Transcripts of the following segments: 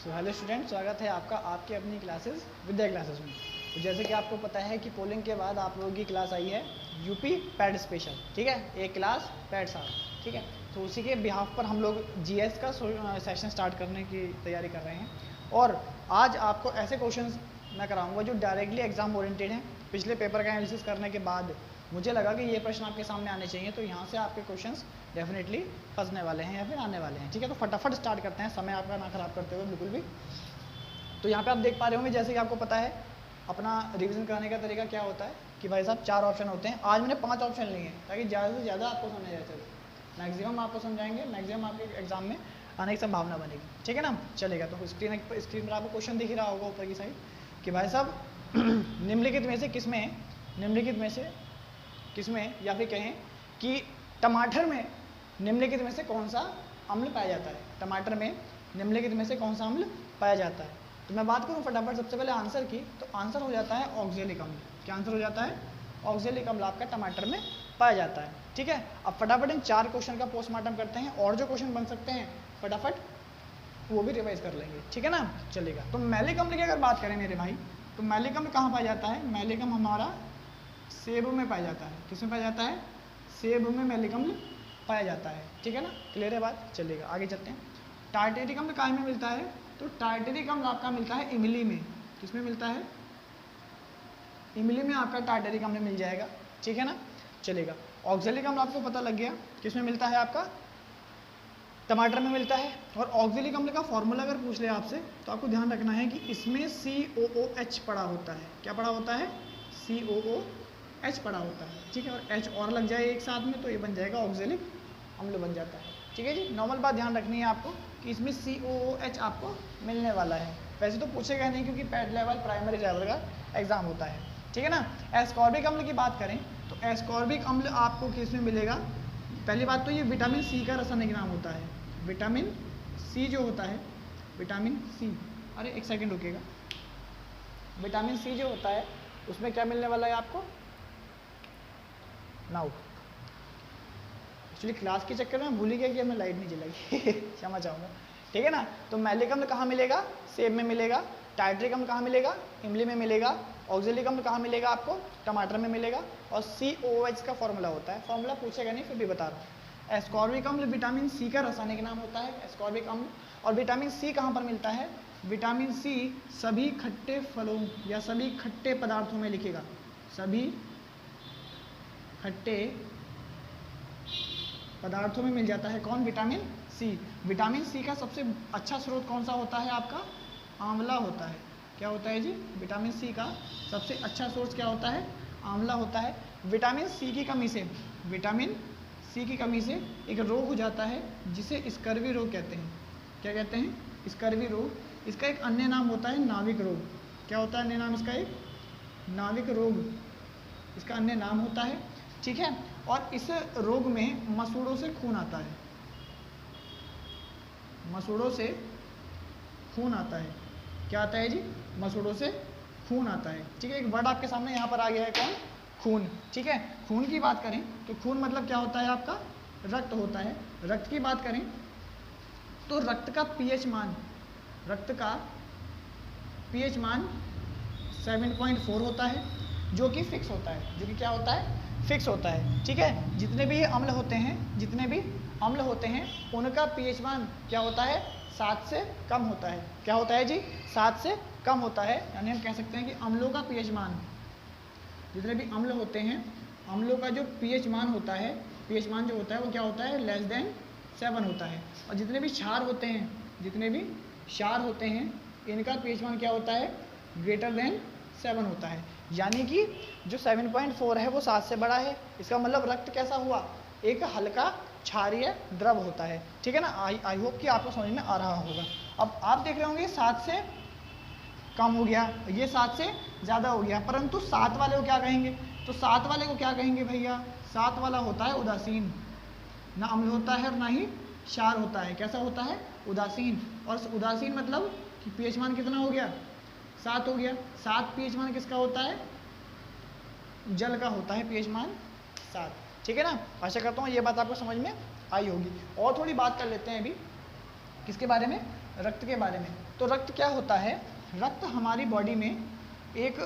Hello student, स्वागत है आपका आपकी अपनी क्लासेस विद्या क्लासेस में। तो जैसे कि आपको पता है कि पोलिंग के बाद आप लोगों की क्लास आई है यूपी पैड स्पेशल, ठीक है, एक क्लास पैड साहब, ठीक है। तो उसी के बिहाफ पर हम लोग जीएस का सेशन स्टार्ट करने की तैयारी कर रहे हैं और आज आपको ऐसे क्वेश्चंस मैं कराऊंगा जो डायरेक्टली एग्जाम ओरिएंटेड हैं। पिछले पेपर का एनालिसिस करने के बाद मुझे लगा कि ये प्रश्न आपके सामने आने चाहिए, तो यहाँ से आपके क्वेश्चंस डेफिनेटली फंसने वाले हैं या फिर आने वाले हैं, ठीक है। तो फटाफट स्टार्ट करते हैं, समय आपका ना खराब करते हुए बिल्कुल भी। तो यहाँ पे आप देख पा रहे होंगे, जैसे कि आपको पता है अपना रिवीजन कराने का तरीका क्या होता है कि भाई साहब 4 ऑप्शन होते हैं। आज मैंने 5 ऑप्शन लिए हैं ताकि ज़्यादा से ज़्यादा आपको समझ आ जाए। मैक्सिमम आपको समझाएंगे, मैक्सिमम आपके एग्जाम में आने की संभावना बनेगी, ठीक है ना। चलेगा, तो स्क्रीन पर आपको क्वेश्चन दिख रहा होगा ऊपर की साइड कि भाई साहब निम्नलिखित में से किसमें या फिर कहें कि टमाटर में निम्नलिखित में से कौन सा अम्ल पाया जाता है। टमाटर में निम्नलिखित में से कौन सा अम्ल पाया जाता है। तो मैं बात करूं फटाफट सबसे पहले आंसर की, तो आंसर हो जाता है ऑक्जेलिक अम्ल। क्या आंसर हो जाता है? ऑक्जेलिक अम्ल आपका टमाटर में पाया जाता है, ठीक है। अब फटाफट इन 4 क्वेश्चन का पोस्टमार्टम करते हैं और जो क्वेश्चन बन सकते हैं फटाफट वो भी रिवाइज कर लेंगे, ठीक है ना। चलेगा, तो मैलिक अम्ल की अगर बात करें मेरे भाई, तो मैलिक अम्ल कहाँ पाया जाता है? मैलिक अम्ल हमारा सेब में पाया जाता है। किसमें पाया जाता है? सेब में मैलिक अम्ल पाया जाता है, ठीक है ना। क्लियर है बात? चलेगा, आगे चलते हैं। टार्टेरिक अम्ल कहाँ में मिलता है? तो टार्टेरिक अम्ल आपका मिलता है इमली में। किसमें मिलता है? इमली में आपका टार्टेरिक अम्ल मिल जाएगा, ठीक है ना। चलेगा, ऑक्जेलिक अम्ल आपको पता लग गया किसमें मिलता है? आपका टमाटर में मिलता है। और ऑक्जेलिक अम्ल का फॉर्मूला अगर पूछ ले आपसे तो आपको ध्यान रखना है कि इसमें COOH पड़ा होता है। क्या पड़ा होता है? COOH पड़ा होता है, ठीक है। और H और लग जाए एक साथ में तो ये बन जाएगा ऑक्जेलिक अम्ल बन जाता है, ठीक है जी। नॉर्मल बात ध्यान रखनी है आपको कि इसमें COOH आपको मिलने वाला है। वैसे तो पूछेगा नहीं क्योंकि पैड लेवल प्राइमरी लेवल का एग्जाम होता है, ठीक है ना। एस्कॉर्बिक अम्ल की बात करें तो एस्कॉर्बिक अम्ल आपको किस में मिलेगा? पहली बात तो ये विटामिन सी का रासायनिक नाम होता है। विटामिन सी जो होता है, विटामिन सी, अरे एक सेकंड रुकिएगा, विटामिन सी जो होता है उसमें क्या मिलने वाला है आपको? नाउ एक्चुअली क्लास के चक्कर में भूल ही गया कि हमें लाइट नहीं जलाई क्षमा चाहूँगा, ठीक है ना। तो मैलिक अम्ल कहाँ मिलेगा? सेब में मिलेगा। टार्टरिक अम्ल कहाँ मिलेगा? इमली में मिलेगा। ऑक्जेलिक अम्ल कहाँ मिलेगा आपको? टमाटर में मिलेगा। और COOH का फॉर्मूला होता है, फॉर्मूला पूछेगा नहीं फिर भी बता रहा हूँ। एस्कॉर्बिक अम्ल विटामिन सी का रासायनिक नाम होता है, एस्कॉर्बिक अम्ल। और विटामिन सी कहाँ पर मिलता है? विटामिन सी सभी खट्टे फलों या सभी खट्टे पदार्थों में लिखेगा, सभी खट्टे पदार्थों में मिल जाता है। कौन? Vitamin C. विटामिन सी का सबसे अच्छा स्रोत कौन सा होता है आपका? आंवला होता है। क्या होता है जी? विटामिन सी का सबसे अच्छा सोर्स क्या होता है? आंवला होता है। विटामिन सी की कमी से, विटामिन सी की कमी से एक रोग हो जाता है जिसे स्कर्वी रोग कहते हैं। क्या कहते हैं? स्कर्वी रोग। इसका एक अन्य नाम होता है नाविक रोग। क्या होता है अन्य नाम इसका? एक नाविक रोग इसका अन्य नाम होता है, ठीक है। और इस रोग में मसूड़ों से खून आता है, मसूड़ों से खून आता है। क्या आता है जी? मसूड़ों से खून आता है, ठीक है। एक वर्ड आपके सामने यहाँ पर आ गया है, कौन? खून, ठीक है। खून की बात करें तो खून मतलब क्या होता है आपका? रक्त होता है। रक्त की बात करें तो रक्त का पीएच मान, रक्त का पीएच मान 7.4 होता है, जो कि फिक्स होता है, जो कि क्या होता है? फिक्स होता है, ठीक है। जितने भी अम्ल होते हैं उनका पीएच मान क्या होता है? 7 से कम होता है। क्या होता है जी? 7 से कम होता है। यानी हम कह सकते हैं कि अम्लों का पीएच मान, जितने भी अम्ल होते हैं अम्लों का जो पीएच मान होता है, पीएच मान जो होता है वो क्या होता है? लेस देन 7 होता है। और जितने भी क्षार होते हैं इनका पीएच मान क्या होता है? ग्रेटर देन 7 होता है। यानी कि जो 7.4 है वो 7 से बड़ा है। इसका मतलब रक्त कैसा हुआ? एक हल्का क्षारीय द्रव होता है, ठीक है ना। आई होप कि आपको समझ में आ रहा होगा। अब आप देख रहे होंगे 7 से कम हो गया, ये 7 से ज़्यादा हो गया, परंतु 7 वाले को क्या कहेंगे? तो 7 वाले को क्या कहेंगे भैया? 7 वाला होता है उदासीन, ना अम्ल होता है और ना ही क्षार होता है। कैसा होता है? उदासीन। और उदासीन मतलब कि पीएच मान कितना हो गया? 7 हो गया। 7 पीएच मान किसका होता है? जल का होता है पीएच मान 7, ठीक है ना। आशा करता हूँ ये बात आपको समझ में आई होगी। और थोड़ी बात कर लेते हैं अभी किसके बारे में? रक्त के बारे में। तो रक्त क्या होता है, रक्त हमारी बॉडी में एक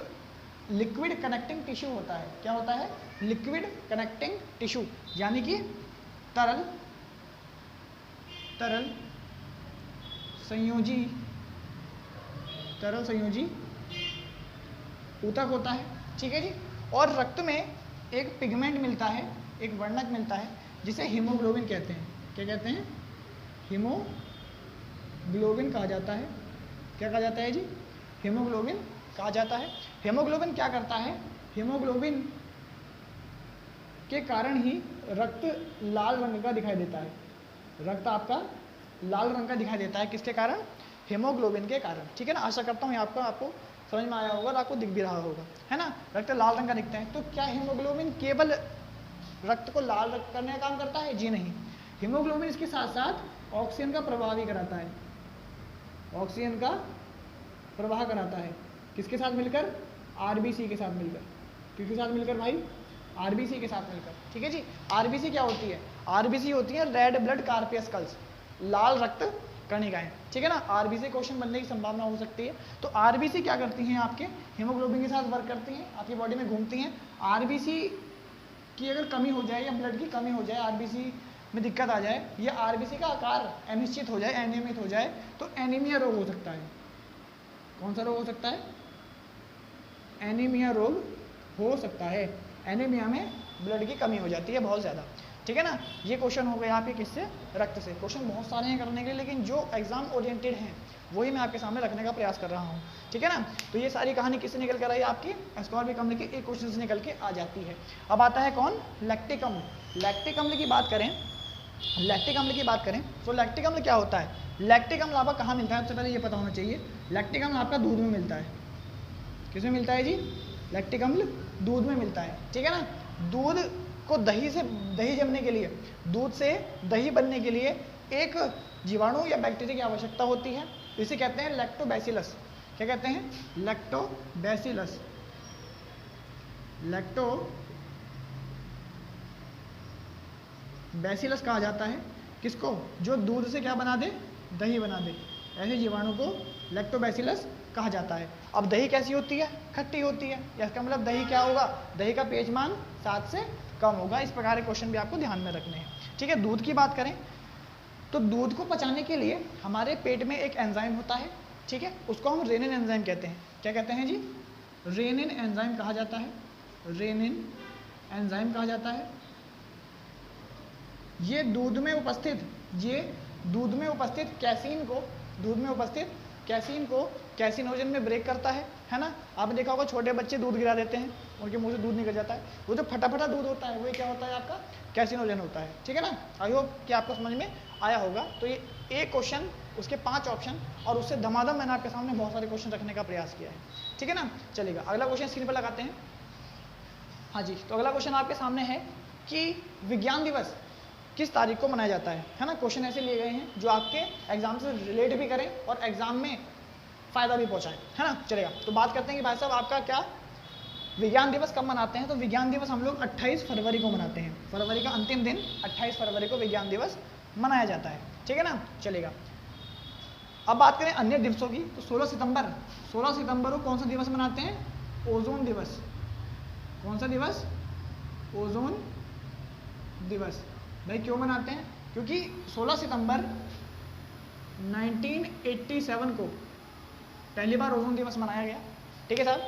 लिक्विड कनेक्टिंग टिश्यू होता है। क्या होता है, लिक्विड कनेक्टिंग टिश्यू, यानी कि तरल संयोजी ऊतक होता है, ठीक है जी। और रक्त में एक पिगमेंट मिलता है, एक वर्णक मिलता है जिसे हीमोग्लोबिन कहते हैं। क्या कहते हैं, हीमोग्लोबिन कहा जाता है। क्या कहा जाता है जी, हीमोग्लोबिन कहा जाता है। हीमोग्लोबिन क्या करता है, हीमोग्लोबिन के कारण ही रक्त लाल रंग का दिखाई देता है। रक्त आपका लाल रंग का दिखाई देता है, किसके कारण, हीमोग्लोबिन के कारण, ठीक है ना। आशा करता हूँ आपको समझ में आया होगा और आपको दिख भी रहा होगा, है ना। रक्त लाल रंग का दिखता है। तो क्या हीमोग्लोबिन केवल रक्त को लाल करने का काम करता है, जी नहीं। हीमोग्लोबिन इसके साथ साथ ऑक्सीजन का प्रवाह भी कराता है, ऑक्सीजन का प्रवाह कराता है। किसके साथ मिलकर, आरबीसी के साथ मिलकर। किसके साथ मिलकर भाई, आरबीसी के साथ मिलकर, ठीक है जी। आरबीसी क्या होती है, आरबीसी होती है रेड ब्लड कार्पियस्कल्स, लाल रक्त कणिकाएं, ठीक है ना। आरबीसी क्वेश्चन बनने की संभावना हो सकती है। तो आरबीसी क्या करती हैं, आपके हीमोग्लोबिन के साथ वर्क करती हैं, आपकी बॉडी में घूमती हैं। आरबीसी की अगर कमी हो जाए या ब्लड की कमी हो जाए, आरबीसी में दिक्कत आ जाए या आरबीसी का आकार अनिश्चित हो जाए, एनीमित हो जाए, तो एनीमिया रोग हो सकता है। कौन सा रोग हो सकता है, एनीमिया रोग हो सकता है। एनीमिया में ब्लड की कमी हो जाती है बहुत ज़्यादा, ठीक है ना। ये क्वेश्चन हो गया आपके किससे, रक्त से। क्वेश्चन बहुत सारे हैं करने के लिए, लेकिन जो एग्जाम ओरिएंटेड हैं वही मैं आपके सामने रखने का प्रयास कर रहा हूँ, ठीक है ना। तो ये सारी कहानी किससे निकल कर आई, आपकी एस्कॉर्बिक अम्ल के एक क्वेश्चन से निकल के आ जाती है। अब आता है कौन, लैक्टिक अम्ल। लैक्टिक अम्ल की बात करें, लैक्टिक अम्ल की बात करें तो लैक्टिक अम्ल क्या होता है। लैक्टिक अम्ल आपका कहाँ मिलता है, सबसे पहले ये पता होना चाहिए। लैक्टिक अम्ल आपका दूध में मिलता है। किसमें मिलता है जी, लैक्टिक अम्ल दूध में मिलता है, ठीक है ना। दूध को दही जमने के लिए, दूध से दही बनने के लिए एक जीवाणु या बैक्टीरिया की आवश्यकता होती है, इसे कहते हैं लैक्टोबैसिलस। क्या कहते हैं, लैक्टोबैसिलस। लैक्टोबैसिलस कहा जाता है किसको, जो दूध से क्या बना दे, दही बना दे। ऐसे जीवाणु को लैक्टोबैसिलस कहा जाता है। अब दही कैसी होती है, खट्टी होती है, इसका मतलब दही क्या होगा, दही का pH मान 7 से कम होगा। इस प्रकार के क्वेश्चन भी आपको ध्यान में रखने हैं, ठीक है। दूध की बात करें तो दूध को पचाने के लिए हमारे पेट में एक एंजाइम होता है, ठीक है, उसको हम रेनिन एंजाइम कहते हैं। क्या कहते हैं जी, रेनिन एंजाइम कहा जाता है। रेनिन एंजाइम कहा जाता है। ये दूध में उपस्थित कैसीन को कैसिनोजन में ब्रेक करता है ना। आपने देखा होगा छोटे बच्चे दूध गिरा देते हैं, उनके मुंह से दूध निकल जाता है, वो जो फटाफटा दूध होता है वो क्या होता है, आपका कैसिनोजन होता है, ठीक है ना। आई होप कि आपको समझ में आया होगा। तो ये एक क्वेश्चन, उसके 5 ऑप्शन और उससे धमाधम मैंने आपके सामने बहुत सारे क्वेश्चन रखने का प्रयास किया है, ठीक है ना। चलेगा, अगला क्वेश्चन स्क्रीन पर लगाते हैं। हाँ जी, तो अगला क्वेश्चन आपके सामने है कि विज्ञान दिवस किस तारीख को मनाया जाता है ना। क्वेश्चन ऐसे लिए गए हैं जो आपके एग्जाम से रिलेट भी करें और एग्जाम में फायदा भी पहुंचाएं, है ना। चलेगा, तो बात करते हैं कि भाई साहब आपका क्या विज्ञान दिवस कब मनाते हैं। तो विज्ञान दिवस हम लोग 28 फरवरी को मनाते हैं। फरवरी का अंतिम दिन 28 फरवरी को विज्ञान दिवस मनाया जाता है, ठीक है ना। चलेगा, अब बात करें अन्य दिवसों की तो 16 सितंबर को कौन सा दिवस मनाते हैं, ओजोन दिवस। कौन सा दिवस, ओजोन दिवस। भाई क्यों मनाते हैं, क्योंकि 16 सितंबर 1987 को पहली बार ओजोन दिवस मनाया गया, ठीक है साहब।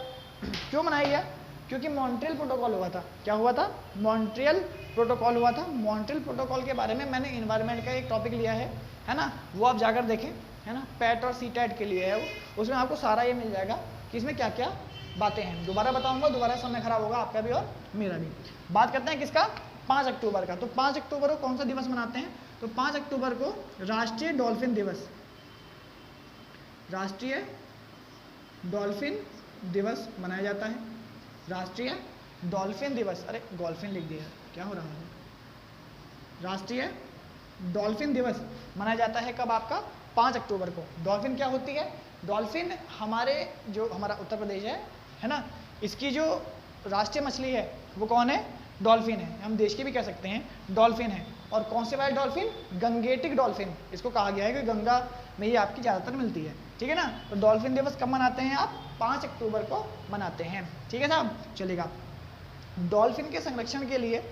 क्यों मनाया गया, क्योंकि मॉन्ट्रियल प्रोटोकॉल हुआ था। क्या हुआ था, मॉन्ट्रियल प्रोटोकॉल हुआ था। मॉन्ट्रियल प्रोटोकॉल के बारे में मैंने इन्वायरमेंट का एक टॉपिक लिया है ना, वो आप जाकर देखें, है ना। पैट और सीटैट के लिए है वो, उसमें आपको सारा ये मिल जाएगा कि इसमें क्या क्या बातें हैं। दोबारा बताऊंगा, दोबारा समय खराब होगा आपका भी और मेरा भी। बात करते हैं किसका, 5 अक्टूबर का। तो 5 अक्टूबर को कौन सा दिवस मनाते हैं, तो 5 अक्टूबर को राष्ट्रीय डॉल्फिन दिवस, राष्ट्रीय डॉल्फिन दिवस मनाया जाता है। राष्ट्रीय डॉल्फिन दिवस, अरे डॉल्फिन लिख दिया, क्या हो रहा है। राष्ट्रीय डॉल्फिन दिवस मनाया जाता है कब, आपका 5 अक्टूबर को। डॉल्फिन क्या होती है, डॉल्फिन हमारा उत्तर प्रदेश है ना, इसकी जो राष्ट्रीय मछली है वो कौन है, डॉल्फिन है। हम देश की भी कह सकते हैं, डॉल्फिन है, और कौन से वाले डॉल्फिन? गंगेटिक डॉल्फिन इसको कहा गया है कि गंगा में ही आपकी ज़्यादातर मिलती है, ठीक है ना। तो डॉल्फिन दिवस कब मनाते हैं आप? 5 अक्टूबर को मनाते हैं, ठीक है साहब, चलेगा। डॉल्फिन के संरक्षण के लिए,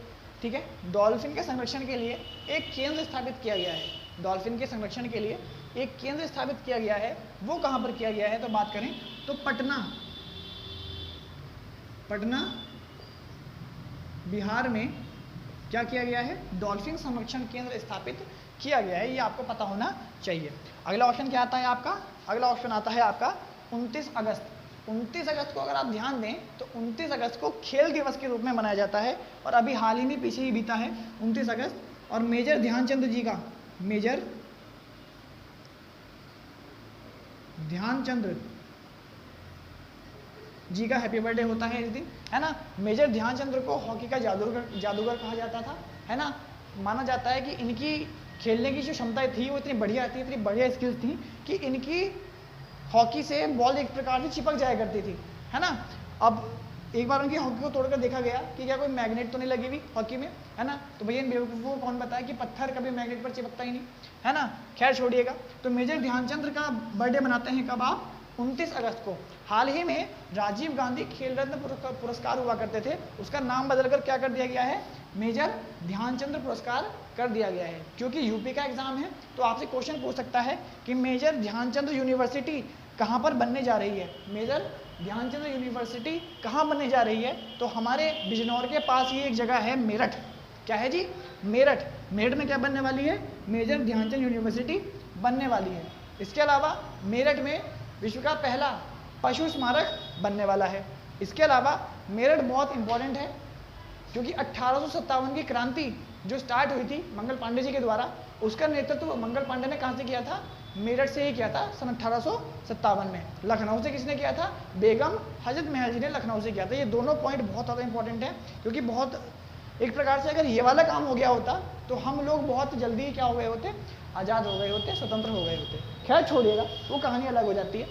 ठीक है, डॉल्फिन के संरक्षण के लिए एक केंद्र स्थापित किया गया है। डॉल्फिन के संरक्षण के लिए एक केंद्र स्थापित किया गया है, वो कहाँ पर किया गया है? तो बात करें तो पटना बिहार में क्या किया गया है? डॉल्फिन संरक्षण केंद्र स्थापित किया गया है, ये आपको पता होना चाहिए। अगला ऑप्शन क्या आता है आपका? अगला ऑप्शन आता है आपका 29 अगस्त। 29 अगस्त को अगर आप ध्यान दें तो 29 अगस्त को खेल दिवस के रूप में मनाया जाता है, और अभी हाल ही में पीछे ही बीता है 29 अगस्त, और मेजर ध्यानचंद जी का, मेजर ध्यानचंद जी का हैप्पी बर्थडे होता है इस दिन, है ना। मेजर ध्यानचंद्र को हॉकी का जादूगर कहा जाता था, है ना। माना जाता है कि इनकी खेलने की जो क्षमताएं थी वो इतनी बढ़िया स्किल्स थी कि इनकी हॉकी से बॉल एक प्रकार से चिपक जाया करती थी, है ना। अब एक बार उनकी हॉकी को तोड़कर देखा गया कि क्या कोई मैग्नेट तो नहीं लगी हुई हॉकी में, है ना। तो भैया इन बेवकूफ़ों को कौन बताया कि पत्थर कभी मैग्नेट पर चिपकता ही नहीं, है ना। खैर छोड़िएगा। तो मेजर ध्यानचंद्र का बर्थडे मनाते हैं कब आप? 29 अगस्त को। हाल ही में राजीव गांधी खेल रत्न पुरस्कार हुआ करते थे, उसका नाम बदलकर क्या कर दिया गया है? मेजर ध्यानचंद्र पुरस्कार कर दिया गया है। क्योंकि यूपी का एग्जाम है तो आपसे क्वेश्चन पूछ सकता है कि मेजर ध्यानचंद्र यूनिवर्सिटी कहाँ पर बनने जा रही है? मेजर ध्यानचंद्र यूनिवर्सिटी कहाँ बनने जा रही है? तो हमारे बिजनौर के पास ही एक जगह है मेरठ। क्या है जी? मेरठ। मेरठ में क्या बनने वाली है? मेजर ध्यानचंद यूनिवर्सिटी बनने वाली है। इसके अलावा मेरठ में विश्व का पहला पशु स्मारक बनने वाला है। इसके अलावा मेरठ बहुत इंपॉर्टेंट है क्योंकि 1857 की क्रांति जो स्टार्ट हुई थी मंगल पांडे जी के द्वारा, उसका नेतृत्व मंगल पांडे ने कहाँ से किया था? मेरठ से ही किया था सन 1857 में। लखनऊ से किसने किया था? बेगम हजरत महल जी ने लखनऊ से किया था। ये दोनों पॉइंट बहुत ज़्यादा इंपॉर्टेंट है क्योंकि बहुत एक प्रकार से अगर ये वाला काम हो गया होता तो हम लोग बहुत जल्दी क्या हो गए होते? आज़ाद हो गए होते, स्वतंत्र हो गए होते। खैर छोड़िएगा, वो कहानी अलग हो जाती है,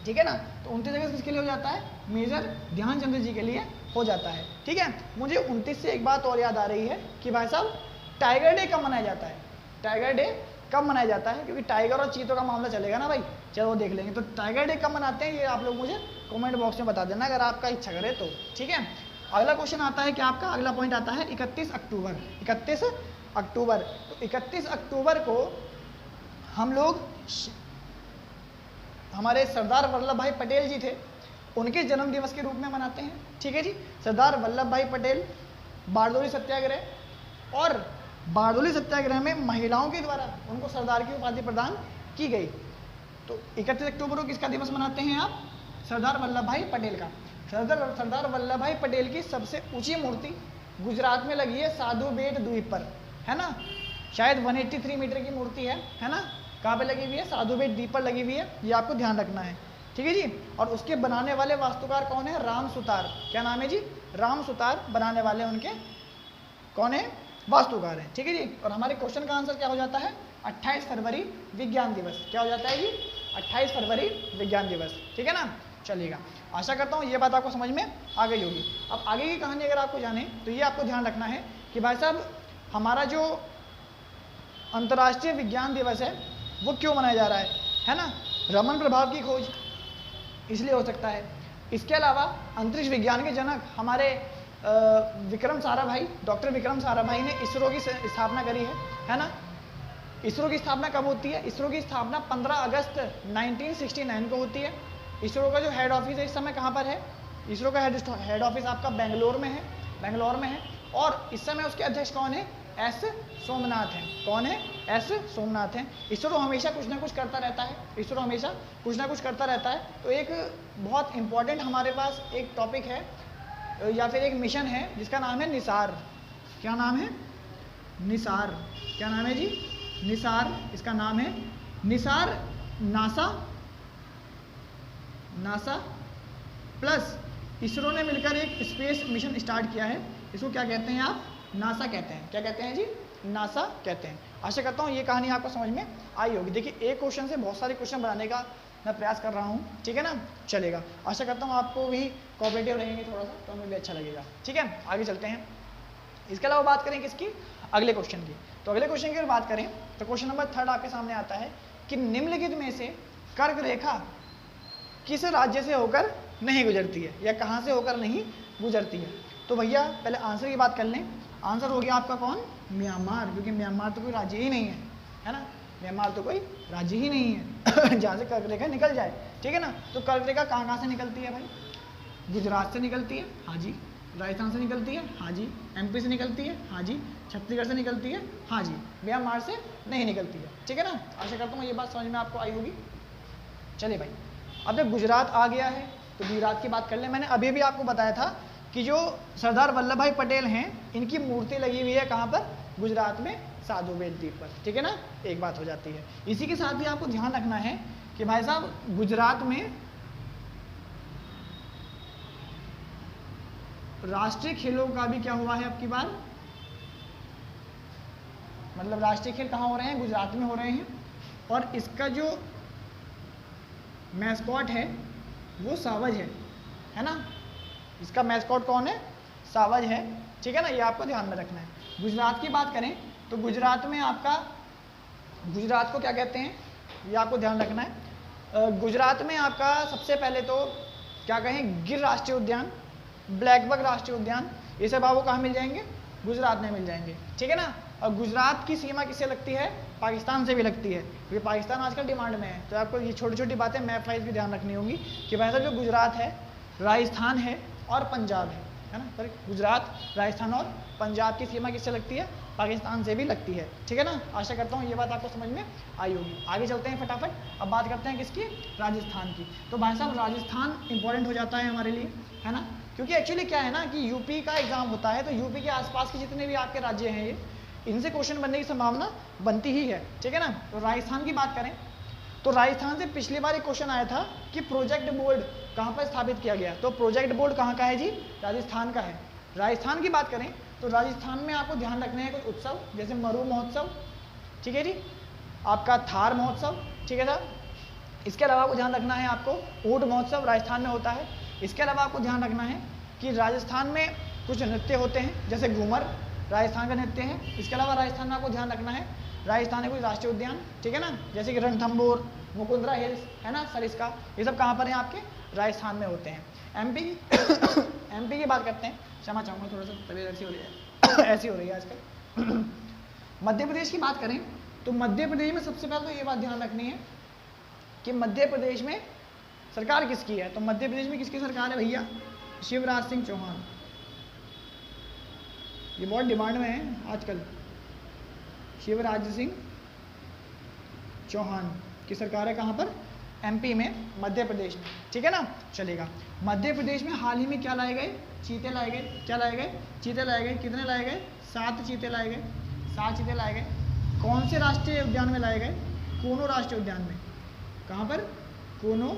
ठीक है ना। तो 29 अगस्त किसके लिए हो जाता है? मेजर ध्यानचंद जी के लिए हो जाता है, ठीक है। मुझे 29 से एक बात और याद आ रही है कि भाई साहब टाइगर डे कब मनाया जाता है? टाइगर डे कब मनाया जाता है? क्योंकि टाइगर और चीतों का मामला चलेगा ना भाई, चलो वो देख लेंगे। तो टाइगर डे कब मनाते हैं ये आप लोग मुझे कमेंट बॉक्स में बता देना अगर आपका इच्छा करे तो, ठीक है। अगला क्वेश्चन आता है कि आपका अगला पॉइंट आता है 31 अक्टूबर। 31 अक्टूबर, तो 31 अक्टूबर को हम लोग हमारे सरदार वल्लभ भाई पटेल जी थे, उनके जन्म दिवस के रूप में मनाते हैं, ठीक है जी। सरदार वल्लभ भाई पटेल बारडोली सत्याग्रह, और बारडोली सत्याग्रह में महिलाओं के द्वारा उनको सरदार की उपाधि प्रदान की गई। तो 31 अक्टूबर को किसका दिवस मनाते हैं आप? सरदार वल्लभ भाई पटेल का। सरदार वल्लभ भाई पटेल की सबसे ऊंची मूर्ति गुजरात में लगी है साधु बेट द्वीप पर, है ना। शायद 183 मीटर की मूर्ति है ना। कहाँ पे लगी हुई है? साधु बेट द्वीप पर लगी हुई है, ये आपको ध्यान रखना है, ठीक है जी। और उसके बनाने वाले वास्तुकार कौन है? राम सुतार। क्या नाम है जी? राम सुतार बनाने वाले उनके कौन है? वास्तुकार हैं, ठीक है जी। और हमारे क्वेश्चन का आंसर क्या हो जाता है? 28 फरवरी विज्ञान दिवस। क्या हो जाता है जी? 28 फरवरी विज्ञान दिवस, ठीक है ना। चलिएगा, आशा करता हूँ ये बात आपको समझ में आ गई होगी। अब आगे की कहानी अगर आपको जाने तो ये आपको ध्यान रखना है कि भाई साहब हमारा जो अंतर्राष्ट्रीय विज्ञान दिवस है वो क्यों मनाया जा रहा है ना। रमन प्रभाव की खोज इसलिए हो सकता है। इसके अलावा अंतरिक्ष विज्ञान के जनक हमारे विक्रम साराभाई, डॉक्टर विक्रम साराभाई ने इसरो की स्थापना करी है ना। इसरो की स्थापना कब होती है? इसरो की स्थापना 15 अगस्त 1969 को होती है। इसरो का जो हेड ऑफिस है इस समय कहाँ पर है? इसरो का हेड ऑफिस आपका बेंगलोर में है। और इस समय उसके अध्यक्ष कौन है? एस सोमनाथ हैं। कौन है? एस सोमनाथ हैं। इसरो हमेशा कुछ ना कुछ करता रहता है। तो एक बहुत इंपॉर्टेंट हमारे पास एक टॉपिक है या फिर एक मिशन है जिसका नाम है निसार। क्या नाम है? निसार। क्या नाम है जी? निसार। इसका नाम है निसार। नासा प्लस इसरो ने मिलकर एक स्पेस मिशन स्टार्ट किया है। इसको क्या कहते हैं आप? नासा कहते हैं। क्या कहते हैं जी? नासा कहते हैं। आशा करता हूँ ये कहानी आपको समझ में आई होगी। देखिए एक क्वेश्चन से बहुत सारे क्वेश्चन बनाने का मैं प्रयास कर रहा हूँ, ठीक है ना। चलेगा, आशा करता हूँ आपको भी कोऑपरेटिव रहेंगे थोड़ा सा, तो हमें भी अच्छा लगेगा, ठीक है। आगे चलते हैं। इसके अलावा बात करें किसकी? अगले क्वेश्चन की। तो अगले क्वेश्चन की अगर बात करें तो क्वेश्चन नंबर 3 आपके सामने आता है कि निम्नलिखित में से कर्क रेखा किस राज्य से होकर नहीं गुजरती है या कहाँ से होकर नहीं गुजरती है। तो भैया पहले आंसर की बात कर लें। आंसर हो गया आपका कौन? म्यांमार, क्योंकि म्यांमार तो कोई राज्य ही नहीं है ना, म्यांमार तो कोई राज्य ही नहीं है जहाँ से कर्क रेखा निकल जाए, ठीक है ना। तो कर्क रेखा कहाँ कहाँ से निकलती है भाई? गुजरात से निकलती है, हाँ जी। राजस्थान से निकलती है, हाँ जी। एमपी से निकलती है, हाँ जी। छत्तीसगढ़ से निकलती है, हाँ जी। म्यांमार से नहीं निकलती है, ठीक है ना। आशा करता हूँ ये बात समझ में आपको आई होगी। चलिए भाई, अब जब गुजरात आ गया है तो गुजरात की बात कर ले। मैंने अभी भी आपको बताया था कि जो सरदार वल्लभ भाई पटेल हैं इनकी मूर्ति लगी हुई है कहाँ पर? गुजरात में साधु बेल द्वीप पर, ठीक है ना। एक बात हो जाती है। इसी के साथ ही आपको ध्यान रखना है कि भाई साहब गुजरात में राष्ट्रीय खेलों का भी क्या हुआ है अब की बार, मतलब राष्ट्रीय खेल कहाँ हो रहे हैं? गुजरात में हो रहे हैं। और इसका जो मैस्कॉट है वो सावज है ना। इसका मैस्कॉट कौन है? सावज है, ठीक है ना। ये आपको ध्यान में रखना है। गुजरात की बात करें तो गुजरात में आपका, गुजरात को क्या कहते हैं ये आपको ध्यान रखना है। गुजरात में आपका सबसे पहले तो क्या कहें, गिर राष्ट्रीय उद्यान, ब्लैकबक राष्ट्रीय उद्यान, ये सब आपको कहाँ मिल जाएंगे? गुजरात में मिल जाएंगे, ठीक है ना। और गुजरात की सीमा किससे लगती है? पाकिस्तान से भी लगती है, क्योंकि पाकिस्तान आजकल डिमांड में है। तो आपको ये छोटी छोटी बातें मैप वाइज भी ध्यान रखनी होगी कि भाई साहब जो गुजरात है, राजस्थान है और पंजाब है ना। सॉरी, गुजरात, राजस्थान और पंजाब की सीमा किससे लगती है? पाकिस्तान से भी लगती है, ठीक है ना। आशा करता हूँ ये बात आपको समझ में आई होगी। आगे चलते हैं फटाफट। अब बात करते हैं किसकी? राजस्थान की। तो भाई साहब राजस्थान इंपॉर्टेंट हो जाता है हमारे लिए, है ना, क्योंकि एक्चुअली क्या है ना कि यूपी का एग्जाम होता है तो यूपी के आसपास के जितने भी आपके राज्य हैं ये, इनसे क्वेश्चन बनने की संभावना बनती ही है, ठीक है ना। तो राजस्थान की बात करें तो राजस्थान से पिछली बार एक क्वेश्चन आया था कि प्रोजेक्ट बोर्ड कहाँ पर स्थापित किया गया। तो प्रोजेक्ट बोर्ड कहाँ का है जी? राजस्थान का है। राजस्थान की बात करें तो राजस्थान में आपको ध्यान रखना है कुछ उत्सव, जैसे मरु महोत्सव, ठीक है जी, आपका थार महोत्सव, ठीक है सर। इसके अलावा आपको ध्यान रखना है आपको ऊंट महोत्सव राजस्थान में होता है। इसके अलावा आपको ध्यान रखना है कि राजस्थान में कुछ नृत्य होते हैं, जैसे घूमर राजस्थान का नृत्य है। इसके अलावा राजस्थान में आपको ध्यान रखना है राजस्थान में कोई राष्ट्रीय उद्यान, ठीक है ना, जैसे कि रणथंबोर, मुकुंदरा हिल्स, है ना सर। इसका ये सब कहाँ पर है? आपके राजस्थान में होते हैं। एमपी एमपी की बात करते हैं, क्षमा चाहूँगा थोड़ा सा तबीयत ऐसी हो रही है ऐसी हो रही है आजकल। मध्य प्रदेश की बात करें तो मध्य प्रदेश में सबसे पहले तो ये बात ध्यान रखनी है कि मध्य प्रदेश में सरकार किसकी है। तो मध्य प्रदेश में किसकी सरकार है भैया? शिवराज सिंह चौहान। ये बहुत डिमांड में है आजकल। शिवराज सिंह चौहान की सरकार है कहाँ पर? एमपी में, मध्य प्रदेश में, ठीक है ना। चलेगा। मध्य प्रदेश में हाल ही में क्या लाए गए? चीते लाए गए। क्या लाए गए? चीते लाए गए। कितने लाए गए? 7 चीते लाए गए। 7 चीते लाए गए। कौन से राष्ट्रीय उद्यान में लाए गए? कूनो राष्ट्रीय उद्यान में। कहाँ पर? कूनो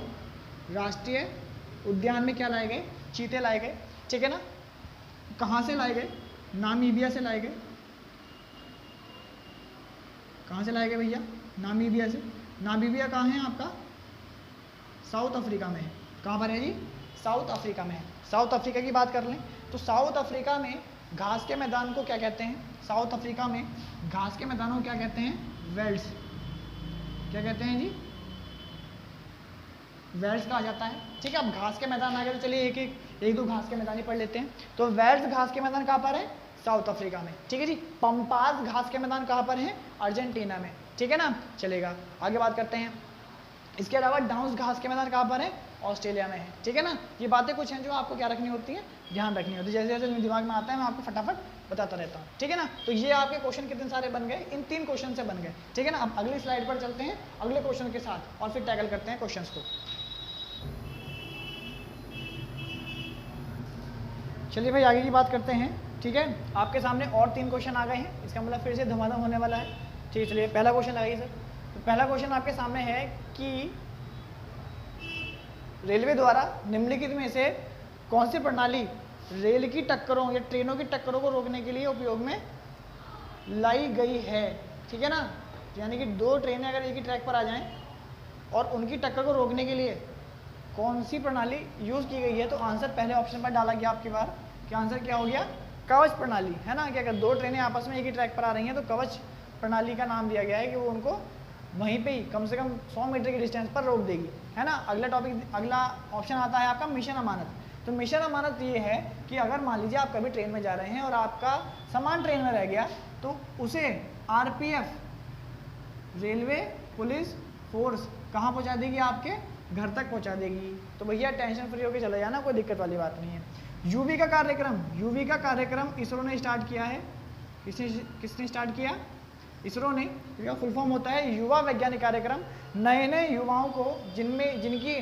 राष्ट्रीय उद्यान में क्या लाए गए? चीते लाए गए, ठीक है ना। कहाँ से लाए गए? नामीबिया से लाए गए। कहाँ से लाए गए भैया? नामीबिया से। नामीबिया कहाँ है आपका? साउथ अफ्रीका में है। कहाँ पर है जी? साउथ अफ्रीका में है। साउथ अफ्रीका की बात कर लें तो साउथ अफ्रीका में घास के मैदान को क्या कहते हैं? साउथ अफ्रीका में घास के मैदानों को क्या कहते हैं? वेल्ड्स। क्या कहते हैं जी? वेल्ड्स कहा जाता है, ठीक है। अब घास के मैदान आ गए तो चलिए एक दो घास के मैदान ही पढ़ लेते हैं। तो वेल्ड्स घास के मैदान कहाँ पर है? साउथ अफ्रीका में, ठीक है जी। पंपास घास के मैदान कहाँ पर है? अर्जेंटीना में, ठीक है ना। चलेगा। आगे बात करते हैं। इसके अलावा डाउन्स घास के मैदान कहाँ पर है? ऑस्ट्रेलिया में है, ठीक है ना। ये बातें कुछ हैं जो आपको क्या रखनी होती हैं? ध्यान रखनी होती है। जैसे जैसे दिमाग में आता है मैं आपको फटाफट बताता रहता हूँ, ठीक है ना। तो ये आपके क्वेश्चन कितने सारे बन गए? इन 3 क्वेश्चन से बन गए, ठीक है ना। अब अगली स्लाइड पर चलते हैं अगले क्वेश्चन के साथ और फिर टैकल करते हैं क्वेश्चन को। चलिए भाई आगे की बात करते हैं, ठीक है। आपके सामने और 3 क्वेश्चन आ गए हैं, इसका मतलब फिर से धमाधम होने वाला है, ठीक है। चलिए पहला क्वेश्चन लगाइए सर। तो पहला क्वेश्चन आपके सामने है कि रेलवे द्वारा निम्नलिखित में से कौन सी प्रणाली रेल की टक्करों या ट्रेनों की टक्करों को रोकने के लिए उपयोग में लाई गई है, ठीक है ना। यानी कि 2 ट्रेनें अगर एक ही ट्रैक पर आ जाएं और उनकी टक्कर को रोकने के लिए कौन सी प्रणाली यूज़ की गई है। तो आंसर पहले ऑप्शन पर डाला गया आपकी बार कि आंसर क्या हो गया? कवच प्रणाली, है ना, कि अगर दो ट्रेनें आपस में एक ही ट्रैक पर आ रही हैं तो कवच प्रणाली का नाम दिया गया है कि वो उनको वहीं पे ही कम से कम 100 मीटर की डिस्टेंस पर रोक देगी, है ना। अगला ऑप्शन आता है आपका मिशन अमानत। तो मिशन अमानत ये है कि अगर मान लीजिए आप कभी ट्रेन में जा रहे हैं और आपका सामान ट्रेन में रह गया तो उसे आरपीएफ, रेलवे पुलिस फोर्स कहाँ पहुँचा देगी, आपके घर तक पहुँचा देगी। तो भैया टेंशन फ्री होकर चले जाना, कोई दिक्कत वाली बात नहीं है। यूवी का कार्यक्रम इसरो ने स्टार्ट किया है। किसने स्टार्ट किया? इसरो ने। इसका फुल फॉर्म होता है युवा वैज्ञानिक कार्यक्रम। नए नए युवाओं को जिनकी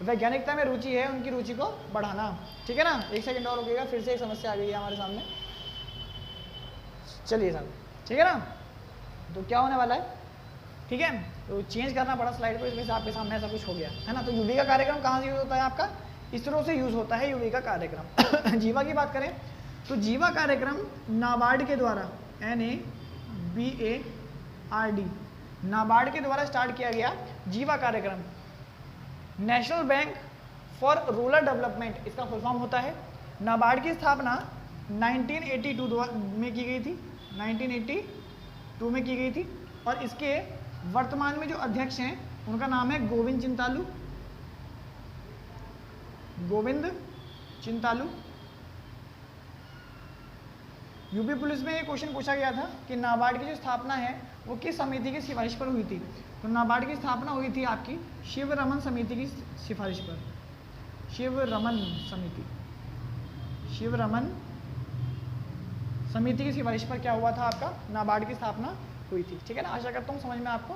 वैज्ञानिकता में रुचि है उनकी रुचि को बढ़ाना, ठीक है ना। एक सेकंड और रुकिएगा, फिर से एक समस्या आ गई है हमारे सामने। चलिए साहब, ठीक है ना। तो क्या होने वाला है, ठीक है, तो चेंज करना पड़ा स्लाइड को, इसमें से आपके सामने ऐसा कुछ हो गया, है ना। तो यूवी का कार्यक्रम कहाँ से यूज होता है आपका? इसरो से यूज होता है यूवी का कार्यक्रम। जीवा की बात करें तो जीवा कार्यक्रम नाबार्ड के द्वारा, NABARD, नाबार्ड के द्वारा स्टार्ट किया गया जीवा कार्यक्रम। National bank for rural development इसका फुल फॉर्म होता है। नाबार्ड की स्थापना 1982 में की गई थी, 1982 में की गई थी। और इसके वर्तमान में जो अध्यक्ष हैं उनका नाम है गोविंद चिंतालू। यूपी पुलिस में ये क्वेश्चन पूछा गया था कि नाबार्ड की जो स्थापना है वो किस समिति की सिफारिश पर हुई थी? तो नाबार्ड की स्थापना हुई थी आपकी शिवरमन समिति की सिफारिश पर। शिवरमन समिति की सिफारिश पर क्या हुआ था आपका? नाबार्ड की स्थापना हुई थी, ठीक है ना। आशा करता हूँ समझ में आपको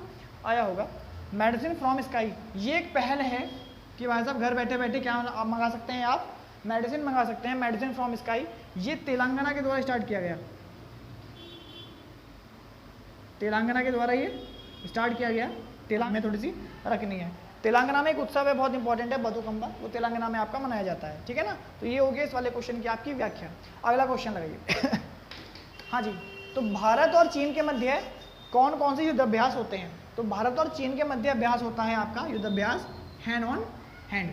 आया होगा। मेडिसिन फ्रॉम स्काई, ये एक पहल है कि भाई साहब घर बैठे बैठे क्या आप मंगा सकते हैं, आप मेडिसिन मंगा सकते हैं। मेडिसिन फ्रॉम स्काई ये तेलंगाना के द्वारा स्टार्ट किया गया, तेलंगाना के द्वारा ये स्टार्ट किया गया। तेलंगाना में थोड़ी सी रखनी है। तेलंगाना में एक उत्सव है बहुत इंपॉर्टेंट है, बतुकम्बा, वो तेलंगाना में आपका मनाया जाता है, ठीक है ना। तो ये हो गया इस वाले क्वेश्चन की आपकी व्याख्या। अगला क्वेश्चन लगाइए। हाँ जी, तो भारत और चीन के मध्य कौन कौन से युद्धाभ्यास होते हैं? तो भारत और चीन के मध्य अभ्यास होता है आपका युद्धाभ्यास हैंड ऑन हैंड,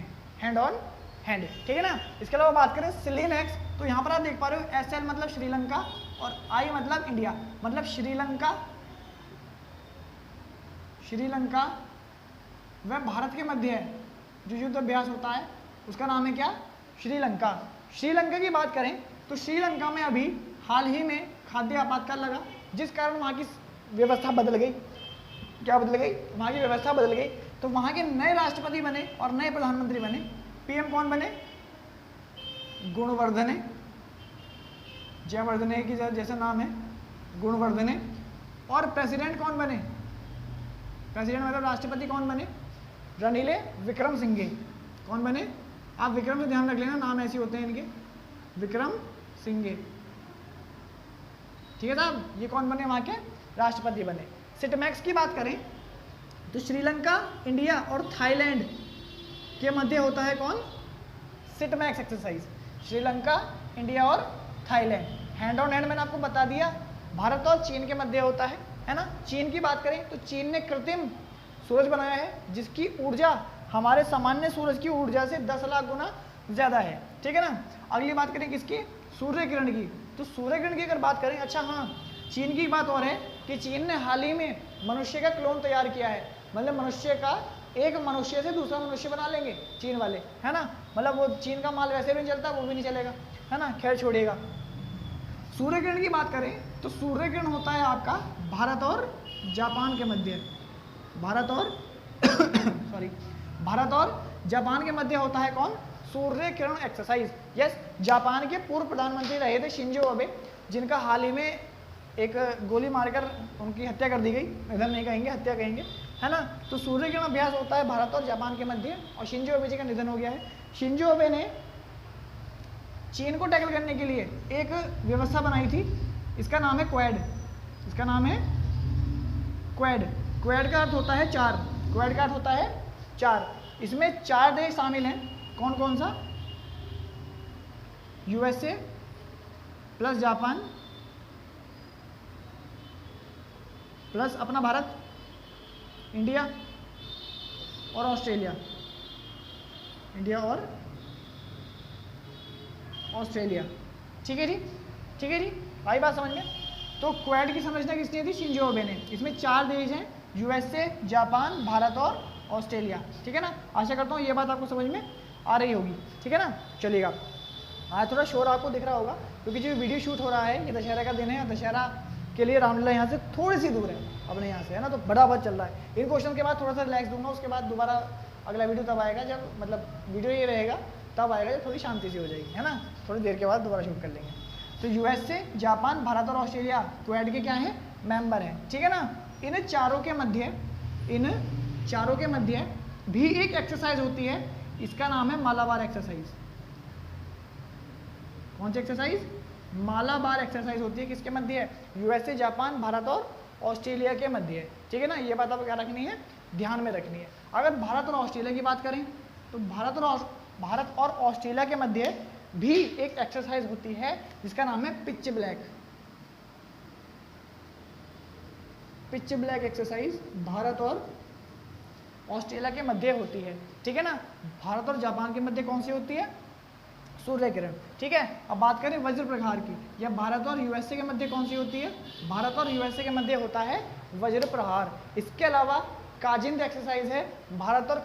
ठीक है ना। इसके अलावा बात करें सिलीनेक्स, तो यहाँ पर आप देख पा रहे हो SL मतलब श्रीलंका और I मतलब इंडिया, मतलब श्रीलंका वह भारत के मध्य है जो युद्ध अभ्यास होता है उसका नाम है क्या? श्रीलंका की बात करें तो श्रीलंका में अभी हाल ही में खाद्य आपातकाल लगा, जिस कारण वहाँ की व्यवस्था बदल गई। क्या बदल गई? वहाँ की व्यवस्था बदल गई। तो वहाँ के नए राष्ट्रपति बने और नए प्रधानमंत्री बने। PM कौन बने? गुणवर्धने, जयवर्धने की जैसा नाम है, गुणवर्धने। और प्रेसिडेंट कौन बने? प्रेसिडेंट मतलब राष्ट्रपति कौन बने? रनिल विक्रमसिंघे। कौन बने? आप विक्रम से ध्यान रख लेना, नाम ऐसे होते हैं इनके, विक्रमसिंघे, ठीक है साहब। ये कौन बने? वहाँ के राष्ट्रपति बने। सिटमैक्स की बात करें तो श्रीलंका, इंडिया और थाईलैंड के मध्य होता है कौन? SITMEX exercise. श्रीलंका, इंडिया और थाईलैंड। हैंड ऑन हैंड मैंने आपको बता दिया, भारत और चीन के मध्य होता है ना। चीन की बात करें तो चीन ने कृत्रिम सूरज बनाया है जिसकी ऊर्जा हमारे सामान्य सूरज की ऊर्जा से 10 लाख गुना ज़्यादा है, ठीक है ना। अगली बात करें किसकी? सूर्य किरण की। तो सूर्य किरण की अगर बात करें, अच्छा हाँ, चीन की बात और है कि चीन ने हाल ही में मनुष्य का क्लोन तैयार किया है, मतलब मनुष्य का, एक मनुष्य से दूसरा मनुष्य बना लेंगे चीन वाले, है ना। मतलब वो चीन का माल वैसे भी नहीं चलता, वो भी नहीं चलेगा, है ना। खैर छोड़िएगा। सूर्य किरण की बात करें तो सूर्य किरण होता है आपका भारत और जापान के मध्य, भारत और जापान के मध्य होता है कौन? Surya Kiran exercise. Yes, Japan के पूर्व प्रधानमंत्री रहे थे शिंजो अबे, जिनका हाल ही में एक गोली मारकर उनकी हत्या कर दी गई, निधन नहीं कहेंगे, हत्या कहेंगे, है ना। तो सूर्य किरण अभ्यास होता है भारत और जापान के मध्य, और शिंजो अबे जी का निधन हो गया है। शिंजो अबे ने चीन को टैकल करने के लिए एक व्यवस्था बनाई थी, इसका नाम है क्वाड। इसका नाम है क्वाड। क्वाड का अर्थ होता है चार, क्वाड का अर्थ होता है चार। इसमें 4 देश शामिल हैं। कौन कौन सा? USA प्लस जापान प्लस अपना भारत, इंडिया और ऑस्ट्रेलिया, इंडिया और ऑस्ट्रेलिया, ठीक है जी। ठीक है जी, आई बात समझ में। तो क्वेड की संरचना किसने दी? शिंजो आबे ने। इसमें 4 देश हैं, यूएसए, जापान, भारत और ऑस्ट्रेलिया। ठीक है ना, आशा करता हूँ ये बात आपको समझ में आ रही होगी। ठीक है ना, चलिएगा। आज थोड़ा शोर आपको दिख रहा होगा क्योंकि जो वीडियो शूट हो रहा है ये दशहरा का दिन है, दशहरा के लिए रामलीला यहाँ से थोड़ी सी दूर है अपने यहाँ से, है ना, तो बड़ा चल रहा है। इन क्वेश्चन के बाद थोड़ा सा रिलैक्स दूंगा, उसके बाद दोबारा अगला वीडियो तब आएगा जब, मतलब वीडियो ये रहेगा तब आएगा जब थोड़ी शांति सी हो जाएगी, है ना, थोड़ी देर के बाद दोबारा शूट कर लेंगे। तो यूएसए, जापान, भारत और ऑस्ट्रेलिया क्वेड के क्या है? मेंबर हैं। ठीक है ना, इन चारों के मध्य भी एक एक्सरसाइज होती है, इसका नाम है मालाबार एक्सरसाइज। कौन सी एक्सरसाइज? मालाबार एक्सरसाइज होती है। किसके मध्य है? यूएसए, जापान, भारत और ऑस्ट्रेलिया के मध्य है। ठीक है ना, ये बात आपको क्या रखनी है? ध्यान में रखनी है। अगर भारत और ऑस्ट्रेलिया की बात करें तो भारत और ऑस्ट्रेलिया के मध्य भी एक एक्सरसाइज होती है जिसका नाम है pitch black. Pitch black exercise Bharat और ऑस्ट्रेलिया के मध्य होती है। ठीक है ना, भारत और जापान के मध्य कौन सी होती है? सूर्य किरण। ठीक है, अब बात करें वज्र प्रहार की, या भारत और यूएसए के मध्य कौन सी होती है? भारत और यूएसए के मध्य होता है वज्र प्रहार। इसके अलावा काजिंद एक्सरसाइज है, भारत और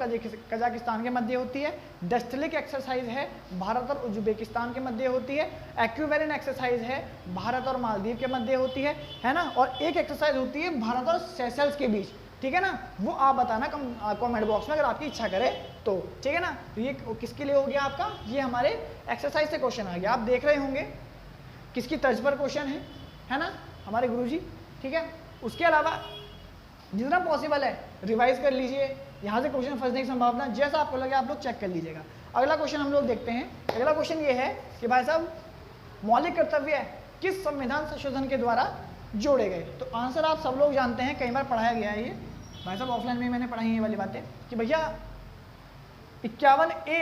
कजाकिस्तान के मध्य होती है। डस्टलिक एक्सरसाइज है, भारत और उज्बेकिस्तान के मध्य होती है। एक्विवेरिन एक्सरसाइज है, भारत और मालदीव के मध्य होती है ना, और एक एक्सरसाइज होती है भारत और सेशल्स के बीच। ठीक है ना, वो आप बताना कमेंट बॉक्स में अगर आपकी इच्छा करे तो। ठीक है ना, तो ये किसके लिए हो गया आपका? ये हमारे एक्सरसाइज से क्वेश्चन आ गया। आप देख रहे होंगे किसकी तर्ज पर क्वेश्चन है ना, हमारे गुरुजी। ठीक है, उसके अलावा जितना पॉसिबल है रिवाइज कर लीजिए, यहाँ से क्वेश्चन फंसने की संभावना जैसा आपको लगे आप लोग चेक कर लीजिएगा। अगला क्वेश्चन हम लोग देखते हैं। अगला क्वेश्चन ये है कि भाई साहब मौलिक कर्तव्य किस संविधान संशोधन के द्वारा जोड़े गए? तो आंसर आप सब लोग जानते हैं, कई बार पढ़ाया गया है ये भाई साहब, ऑफलाइन में मैंने पढ़ाई है ये वाली बातें कि भैया 51A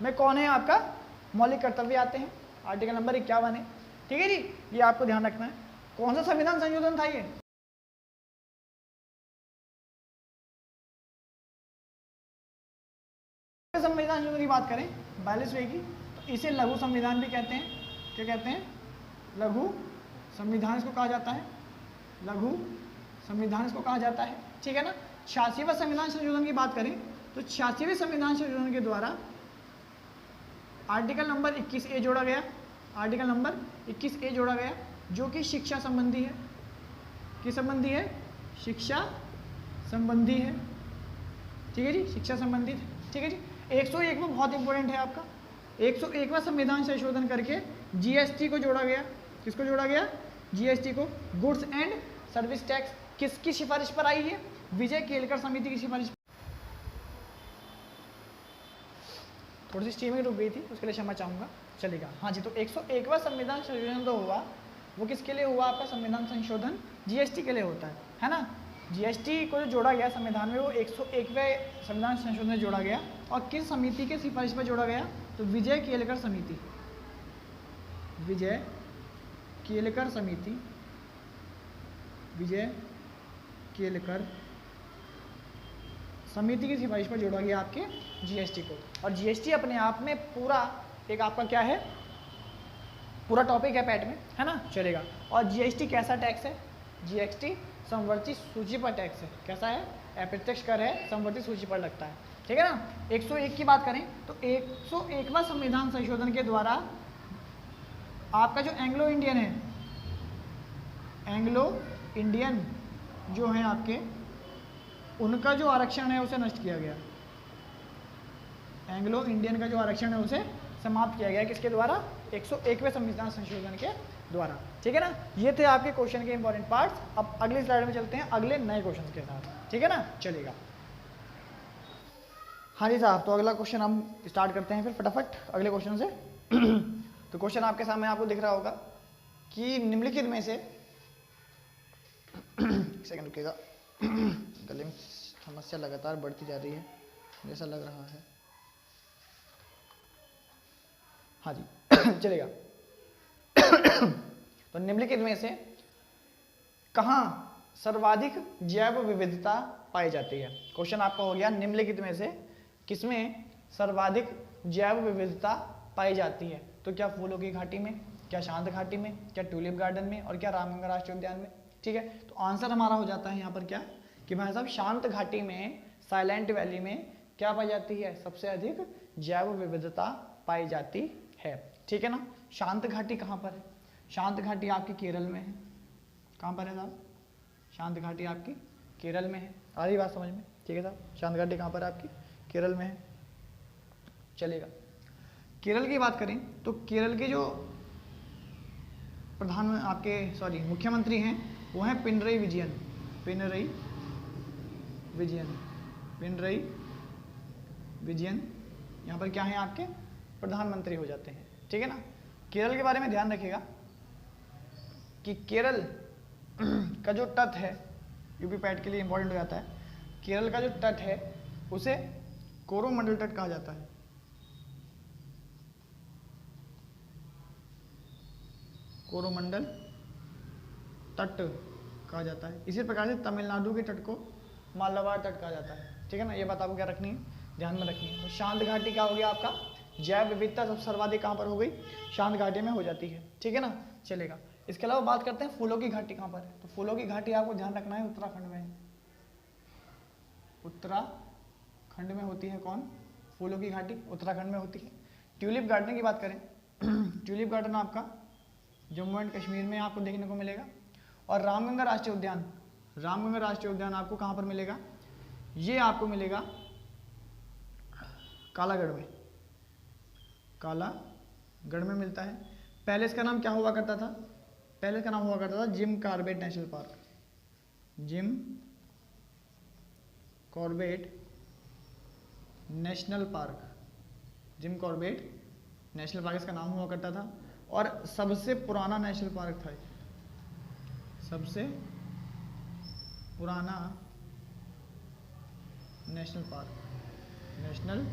में कौन है आपका मौलिक कर्तव्य आते हैं, आर्टिकल नंबर 51 है। ठीक है जी, ये आपको ध्यान रखना है। कौन सा संविधान संशोधन था ये? संविधान संशोधन की बात करें 42वें की, तो इसे लघु संविधान भी कहते हैं। क्या कहते हैं? लघु संविधान इसको कहा जाता है, लघु संविधान इसको कहा जाता है। ठीक है ना, 86वें संविधान संशोधन की बात करें तो 86वें संविधान संशोधन के द्वारा आर्टिकल नंबर 21A जोड़ा गया, आर्टिकल नंबर 21A जोड़ा गया जो कि शिक्षा संबंधी है। किस संबंधी है? शिक्षा संबंधी है। ठीक है जी, शिक्षा संबंधित। ठीक है जी, 101 में बहुत इंपॉर्टेंट है आपका, 101वां संविधान संशोधन करके जीएसटी को जोड़ा गया। किसको जोड़ा गया? जीएसटी को, गुड्स एंड सर्विस टैक्स। किसकी सिफारिश पर आई है? विजय केलकर समिति की सिफारिश। थोड़ी सी स्ट्रीमिंग रुक गई थी, उसके लिए क्षमा चाहूंगा, चलेगा। हाँ जी, तो 101वां संविधान संशोधन तो हुआ, वो किसके लिए हुआ आपका संविधान संशोधन? जीएसटी के लिए होता है ना। जीएसटी को जो जोड़ा गया संविधान में वो 101वें संविधान संशोधन में जोड़ा गया। और किस समिति के सिफारिश पर जोड़ा गया? तो विजय केलकर समिति, विजय केलकर समिति, विजय केलकर समिति की सिफारिश पर जोड़ा गया आपके जीएसटी को। और जीएसटी अपने आप में पूरा एक आपका क्या है, पूरा टॉपिक है पैट में, है ना, चलेगा। और जीएसटी कैसा टैक्स है? जीएसटी समवर्ती सूची पर टैक्स है। कैसा है? अप्रत्यक्ष कर है, समवर्ती सूची पर लगता है। ठीक है ना। 101 की बात करें तो 101वां संविधान संशोधन के द्वारा आपका जो एंग्लो इंडियन है, एंग्लो इंडियन जो है आपके, उनका जो आरक्षण है उसे नष्ट किया गया। एंग्लो इंडियन का जो आरक्षण है उसे समाप्त किया गया। किसके द्वारा? 101वें संविधान संशोधन के द्वारा। ठीक है ना, ये थे आपके क्वेश्चन के इंपॉर्टेंट पार्ट्स। अब अगली स्लाइड में चलते हैं अगले नए क्वेश्चन के साथ। ठीक है ना, चलेगा। हाँ जी साहब, तो अगला क्वेश्चन हम स्टार्ट करते हैं फिर फटाफट अगले क्वेश्चन से। तो क्वेश्चन आपके सामने आपको दिख रहा होगा कि निम्नलिखित में से, एक सेकंड रुकिएगा, गले में समस्या लगातार बढ़ती जा रही है जैसा लग रहा है। हाँ जी, चलेगा। तो निम्नलिखित में से कहाँ सर्वाधिक जैव विविधता पाई जाती है? क्वेश्चन आपका हो गया निम्नलिखित में से किसमें सर्वाधिक जैव विविधता पाई जाती है? तो क्या फूलों की घाटी में, क्या शांत घाटी में, क्या ट्यूलिप गार्डन में, और क्या रामगंगा राष्ट्रीय उद्यान में। ठीक है, तो आंसर हमारा हो जाता है यहाँ पर क्या कि भाई साहब शांत घाटी में, साइलेंट वैली में क्या पाई जाती है, सबसे अधिक जैव विविधता पाई जाती है। ठीक है ना। शांत घाटी कहाँ पर है, शांत घाटी आपकी केरल में है। कहाँ पर है साहब, शांत घाटी आपकी केरल में है। आ रही बात समझ में। ठीक है साहब, शांत घाटी कहाँ पर है आपकी, केरल में है। चलेगा। केरल की बात करें तो केरल के जो प्रधान आपके मुख्यमंत्री हैं वो हैं पिनरई विजयन। पिनरई विजयन यहाँ पर क्या है आपके प्रधानमंत्री हो जाते हैं। ठीक है ना। केरल के बारे में ध्यान रखिएगा कि केरल का जो तट है, यूपी पैट के लिए इंपॉर्टेंट हो जाता है, केरल का जो तट है उसे कोरोमंडल तट कहा जाता है। कोरोमंडल तट कहा जाता है। इसी प्रकार से तमिलनाडु के तट को मालाबार तट कहा जाता है। ठीक है ना, ये बात आपको क्या रखनी है, ध्यान में रखनी है। तो शांत घाटी क्या हो गया आपका, जैव विविधता सबसे सर्वाधिक कहाँ पर हो गई, शांत घाटी में हो जाती है। ठीक है ना, चलेगा। इसके अलावा बात करते हैं फूलों की घाटी कहाँ पर है। तो फूलों की घाटी आपको ध्यान रखना है उत्तराखंड में है। उत्तराखंड में होती है कौन, फूलों की घाटी उत्तराखंड में होती है। ट्यूलिप गार्डन की बात करें ट्यूलिप गार्डन आपका जम्मू एंड कश्मीर में आपको देखने को मिलेगा। और रामगंगा राष्ट्रीय उद्यान, रामगंगा राष्ट्रीय उद्यान आपको कहाँ पर मिलेगा, ये आपको मिलेगा कालागढ़ में, कालागढ़ में मिलता है। पहले इसका नाम क्या हुआ करता था, पहले इसका नाम हुआ करता था Jim Corbett national park. Jim Corbett national park, Jim Corbett national park इसका नाम हुआ करता था। और सबसे पुराना नेशनल पार्क था, सबसे पुराना नेशनल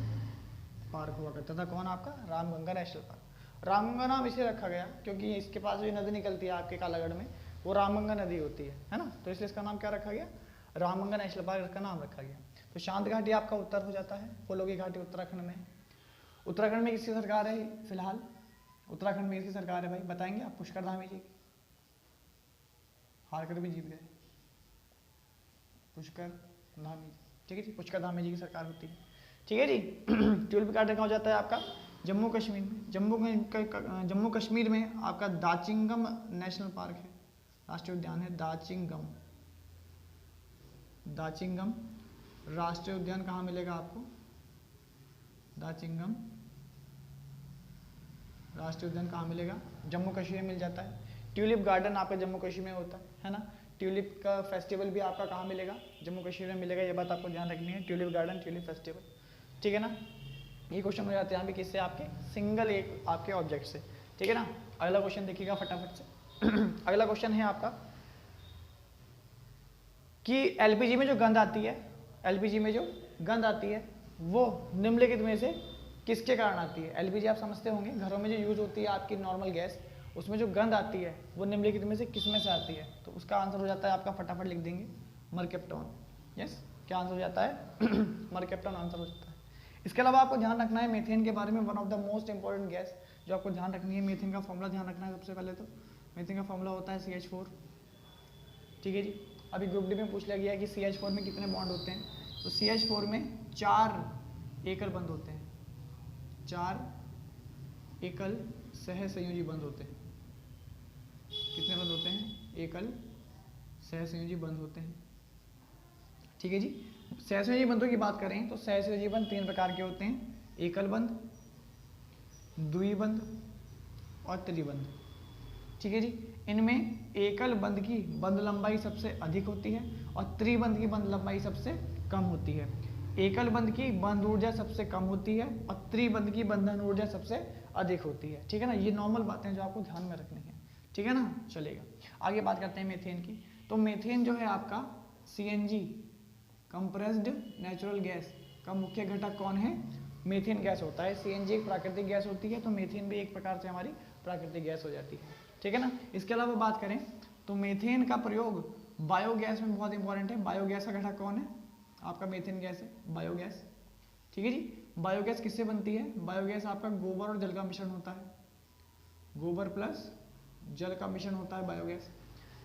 पार्क हुआ करता था कौन, आपका रामगंगा नेशनल पार्क। रामगंगा नाम इसलिए रखा गया क्योंकि इसके पास जो नदी निकलती है आपके कालागढ़ में वो रामगंगा नदी होती है ना, तो इसलिए इसका नाम क्या रखा गया, रामगंगा नेशनल पार्क का नाम रखा गया। तो शांत घाटी आपका उत्तर हो जाता है, फूलों की घाटी उत्तराखंड में है। उत्तराखंड में किसकी सरकार है फिलहाल, उत्तराखंड में किसकी सरकार है भाई बताएंगे आप, पुष्कर धामी जी की, हार कर भी जीत गए पुष्कर धामी जी। ठीक है जी, पुष्कर धामी जी की सरकार होती है। ठीक है जी। ट्यूलिप गार्डन कहाँ हो जाता है आपका, जम्मू कश्मीर में। जम्मू कश्मीर में आपका दाचिंगम नेशनल पार्क है, राष्ट्रीय उद्यान है दाचिंगम। दाचिंगम राष्ट्रीय उद्यान कहाँ मिलेगा आपको, दाचिंगम राष्ट्रीय उद्यान कहाँ मिलेगा, जम्मू कश्मीर में मिल जाता है। ट्यूलिप गार्डन आपका जम्मू कश्मीर में होता है ना। ट्यूलिप का फेस्टिवल भी आपका कहाँ मिलेगा, जम्मू कश्मीर में मिलेगा, ये बात आपको ध्यान रखनी है। Tulip garden, tulip festival. ठीक है ना, ये क्वेश्चन हो जाते हैं यहाँ पे किससे, आपके सिंगल एक आपके ऑब्जेक्ट से। ठीक है ना। अगला क्वेश्चन देखिएगा फटाफट से। अगला क्वेश्चन है आपका कि एलपीजी में जो गंध आती है, एलपीजी में जो गंध आती है वो निम्नलिखित में से किसके कारण आती है। एलपीजी आप समझते होंगे, घरों में जो यूज होती है आपकी नॉर्मल गैस, उसमें जो गंध आती है वो निम्नलिखित में से किस में से आती है। तो उसका आंसर हो जाता है आपका, फटाफट लिख देंगे, मरकेप्टॉन। यस, क्या आंसर हो जाता है मरकेप्टॉन आंसर हो जाता है। इसके अलावा आपको ध्यान रखना है मीथेन के बारे में, one of the most important gas जो आपको ध्यान रखनी है। मीथेन का फॉर्मूला ध्यान रखना है सबसे पहले। तो मीथेन का फॉर्मूला होता है CH4। ठीक है जी। अभी ग्रुप डी में पूछ लिया गया कि CH4 में कितने बॉन्ड होते हैं, तो CH4 में 4 एकल बंध होते हैं, 4 एकल सहसंयोजी बंध होते हैं। कितने बंध होते हैं, एकल सहसंयोजी बंध होते हैं। ठीक है जी। सहसंयोजी बंधों की बात करें तो सहसंयोजी बंध 3 प्रकार के होते हैं, एकल बंध, द्विबंध और त्रिबंध। ठीक है जी। इनमें एकल बंध की बंध लंबाई सबसे अधिक होती है और त्रिबंध की बंध लंबाई सबसे कम होती है। एकल बंध की बंध ऊर्जा सबसे कम होती है और त्रिबंध की बंधन ऊर्जा सबसे अधिक होती है। ठीक है ना, ये नॉर्मल बातें जो आपको ध्यान में रखनी है। ठीक है ना, चलेगा। आगे बात करते हैं मीथेन की। तो मीथेन जो है आपका CNG कंप्रेस्ड नेचुरल गैस का मुख्य घटक कौन है, मीथेन गैस होता है। CNG एक प्राकृतिक गैस होती है, तो मीथेन भी एक प्रकार से हमारी प्राकृतिक गैस हो जाती है। ठीक है ना। इसके अलावा बात करें तो मीथेन का प्रयोग बायोगैस में बहुत इंपॉर्टेंट है। बायोगैस का घटक कौन है, आपका मीथेन गैस है, बायोगैस। ठीक है जी। बायोगैस किससे बनती है, बायोगैस आपका गोबर और जल का मिश्रण होता है। गोबर प्लस जल का मिश्रण होता है बायोगैस।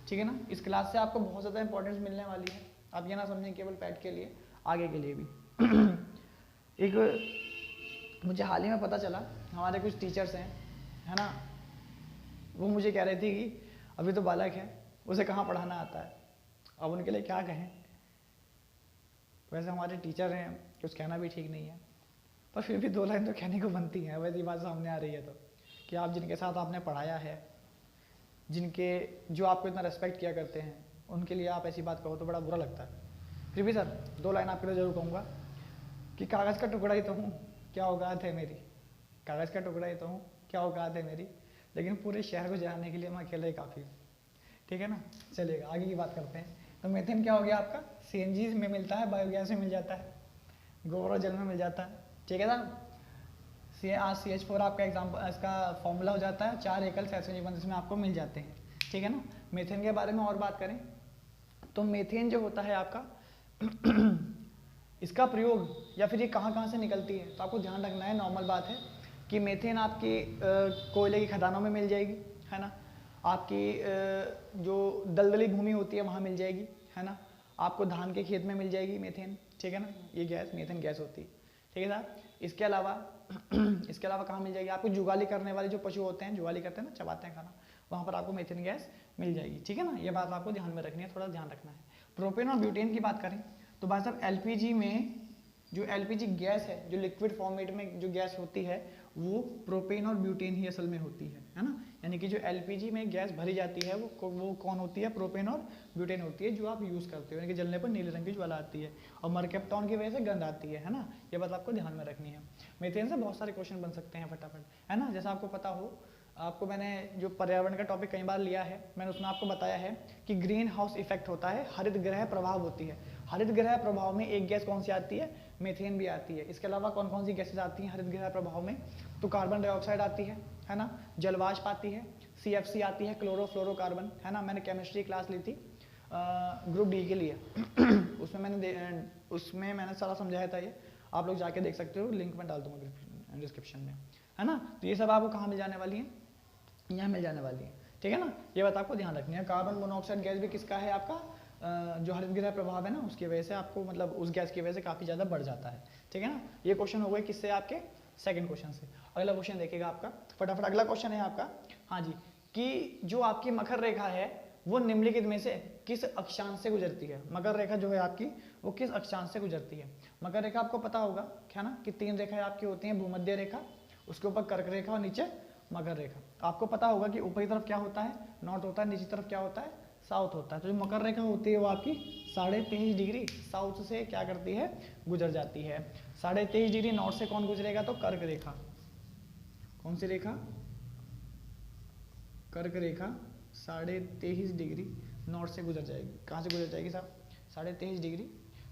ठीक है ना। इस क्लास से आपको बहुत ज़्यादा इंपॉर्टेंस मिलने वाली है। आप ये ना समझें केवल पैट के लिए, आगे के लिए भी। एक मुझे हाल ही में पता चला, हमारे कुछ टीचर्स हैं, है ना, वो मुझे कह रहे थे कि अभी तो बालक है, उसे कहाँ पढ़ाना आता है। अब उनके लिए क्या कहें। वैसे हमारे टीचर हैं, कुछ कहना भी ठीक नहीं है, पर फिर भी 2 लाइन तो कहने को बनती है। वैसी बात सामने आ रही है तो, कि आप जिनके साथ आपने पढ़ाया है, जिनके जो आपको इतना रेस्पेक्ट किया करते हैं, उनके लिए आप ऐसी बात कहो तो बड़ा बुरा लगता है। फिर भी सर 2 लाइन आपके लिए जरूर कहूँगा कि कागज़ का टुकड़ा ही तो हूँ, क्या औकात है मेरी। कागज़ का टुकड़ा ही तो हूँ, क्या औकात है मेरी, लेकिन पूरे शहर को जलाने के लिए मैं अकेले ही काफ़ी हूँ। ठीक है ना। चलिएगा आगे की बात करते हैं। तो मीथेन क्या हो गया आपका, सीएनजी में मिलता है, बायोगैस में मिल जाता है, गोबर और जल में मिल जाता है। ठीक है ना। CH4 आपका एग्जाम्पल, इसका फॉर्मूला हो जाता है 4 एकल सहसंयोजक इसमें आपको मिल जाते हैं। ठीक है ना। मीथेन के बारे में और बात करें तो मीथेन जो होता है आपका इसका प्रयोग या फिर ये कहाँ कहाँ से निकलती है, तो आपको ध्यान रखना है, नॉर्मल बात है कि मीथेन आपकी कोयले की खदानों में मिल जाएगी, है ना, आपकी जो दलदली भूमि होती है वहाँ मिल जाएगी, है ना, आपको धान के खेत में मिल जाएगी मीथेन। ठीक है ना। ये गैस मीथेन गैस होती है। ठीक है साहब। इसके अलावा कहाँ मिल जाएगी, आपको जुगाली करने वाले जो पशु होते हैं, जुगाली करते हैं ना, चबाते हैं खाना, वहाँ पर आपको मीथेन गैस मिल जाएगी। ठीक है ना। ये बात आपको ध्यान में रखनी है, थोड़ा ध्यान रखना है। प्रोपेन और ब्यूटेन की बात करें तो भाई साहब एलपीजी में जो एलपीजी गैस है, जो लिक्विड फॉर्मेट में जो गैस होती है, वो प्रोपेन और ब्यूटेन ही असल में होती है ना। यानी कि जो एलपीजी में गैस भरी जाती है वो कौन होती है, प्रोपेन और ब्यूटेन होती है, जो आप यूज़ करते हो, यानी कि जलने पर नीले रंग की ज्वाला आती है और मरकेप्टॉन की वजह से गंध आती है ना। ये बात आपको ध्यान में रखनी है। मीथेन से बहुत सारे क्वेश्चन बन सकते हैं फटाफट, है ना। जैसा आपको पता हो, आपको मैंने जो पर्यावरण का टॉपिक कई बार लिया है, मैंने उसमें आपको बताया है कि ग्रीन हाउस इफेक्ट होता है, हरित ग्रह प्रभाव होती है। हरित ग्रह प्रभाव में एक गैस कौन सी आती है, मीथेन भी आती है। इसके अलावा कौन कौन सी गैसेज आती हैं हरित ग्रह प्रभाव में, तो कार्बन डाइऑक्साइड आती है ना, जलवाष्प आती है, CFC आती है, क्लोरोफ्लोरोकार्बन, है ना। मैंने केमिस्ट्री क्लास ली थी ग्रुप डी के लिए उसमें मैंने सारा समझाया था। ये आप लोग जाके देख सकते हो, लिंक मैं डाल दूंगा डिस्क्रिप्शन में, है ना। तो ये सब आपको कहाँ मिल जाने वाली है, यहाँ मिल जाने वाली है। ठीक है ना। ये बात आपको ध्यान रखनी है। कार्बन मोनोऑक्साइड गैस भी किसका है, आपका जो हरित गृह प्रभाव है ना, उसकी वजह से आपको मतलब उस गैस की वजह से काफ़ी ज़्यादा बढ़ जाता है। ठीक है ना। ये क्वेश्चन हो गए किससे, आपके सेकंड क्वेश्चन से। अगला क्वेश्चन देखिएगा आपका फटाफट। अगला क्वेश्चन है आपका, हाँ जी, कि जो आपकी मकर रेखा है वो निम्नलिखित में से किस अक्षांश से गुजरती है। मकर रेखा जो है आपकी वो किस अक्षांश से गुजरती है। मकर रेखा आपको पता होगा क्या ना, कि 3 रेखाएं आपकी होती हैं, भूमध्य रेखा, उसके ऊपर कर्क रेखा और नीचे मकर रेखा। आपको पता होगा कि ऊपरी तरफ क्या होता है, नॉर्थ होता है, नीचे तरफ क्या होता है, साउथ होता है। तो जो मकर रेखा होती है वो आपकी 23.5 डिग्री साउथ से क्या करती है, गुजर जाती है। 23.5 डिग्री नॉर्थ से कौन गुजरेगा, तो कर्क रेखा। कौन सी रेखा, कर्क रेखा 23.5 डिग्री नॉर्थ से गुजर जाएगी। कहाँ से गुजर जाएगी साहब, 23.5 डिग्री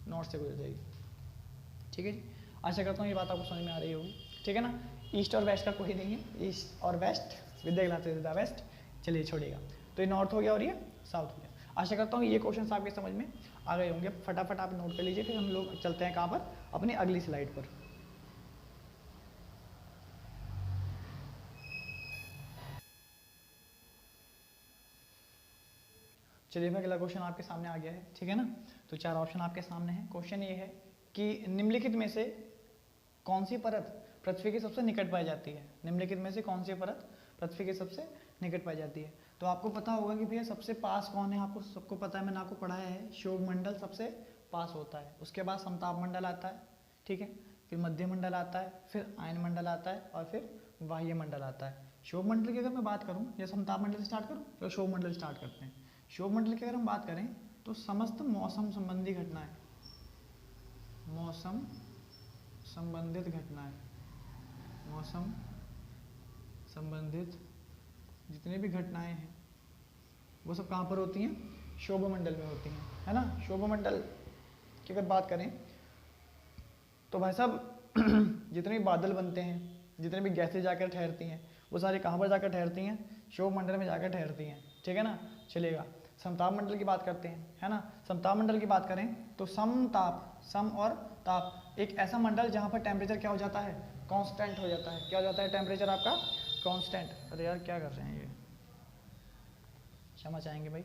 नॉर्थ से गुजर जाएगी। ठीक है जी। आशा करता हूँ ये बात आपको समझ में आ रही होगी। ठीक है ना। ईस्ट और वेस्ट का कोई नहीं है, ईस्ट और वेस्ट विद्या क्लासेस वेस्ट। चलिए छोड़िएगा। तो ये नॉर्थ हो गया और ये साउथ हो गया। आशा करता हूँ ये क्वेश्चन आपके समझ में आ गए होंगे। फटाफट आप नोट कर लीजिए, फिर हम लोग चलते हैं कहाँ पर, अपनी अगली स्लाइड पर। चलिए मैं अगला क्वेश्चन आपके सामने आ गया है। ठीक है ना। तो 4 ऑप्शन आपके सामने हैं। क्वेश्चन ये है कि निम्नलिखित में से कौन सी परत पृथ्वी के सबसे निकट पाई जाती है। निम्नलिखित में से कौन सी परत पृथ्वी के सबसे निकट पाई जाती है। तो आपको पता होगा कि भैया सबसे पास कौन है, आपको सबको पता है, मैंने आपको पढ़ाया है, शोभ मंडल सबसे पास होता है। उसके बाद समताप मंडल आता है, ठीक है, फिर मध्य मंडल आता है, फिर आयन मंडल आता है और फिर बाह्य मंडल आता है। शोभ मंडल की अगर मैं बात करूँ या समताप मंडल से स्टार्ट करूँ, तो शोभ मंडल स्टार्ट करते हैं। शोभ मंडल की अगर हम बात करें तो समस्त मौसम संबंधी घटनाएं, मौसम संबंधित घटनाएं, मौसम संबंधित जितनी भी घटनाएं हैं वो सब कहाँ पर होती हैं, शोभ मंडल में होती हैं, है ना। शोभ मंडल की अगर बात करें तो भाई साहब जितने भी बादल बनते हैं, जितने भी गैसें जाकर ठहरती हैं, वो सारी कहाँ पर जाकर ठहरती हैं, शोभ मंडल में जाकर ठहरती हैं। ठीक है ना। चलेगा। समताप मंडल की बात करते हैं, है ना। समताप मंडल की बात करें तो समताप, सम और ताप, एक ऐसा मंडल जहाँ पर टेम्परेचर क्या हो जाता है, कांस्टेंट हो जाता है। क्या हो जाता है, टेम्परेचर आपका कांस्टेंट, अरे यार क्या कर रहे हैं ये, क्षमा चाहेंगे भाई।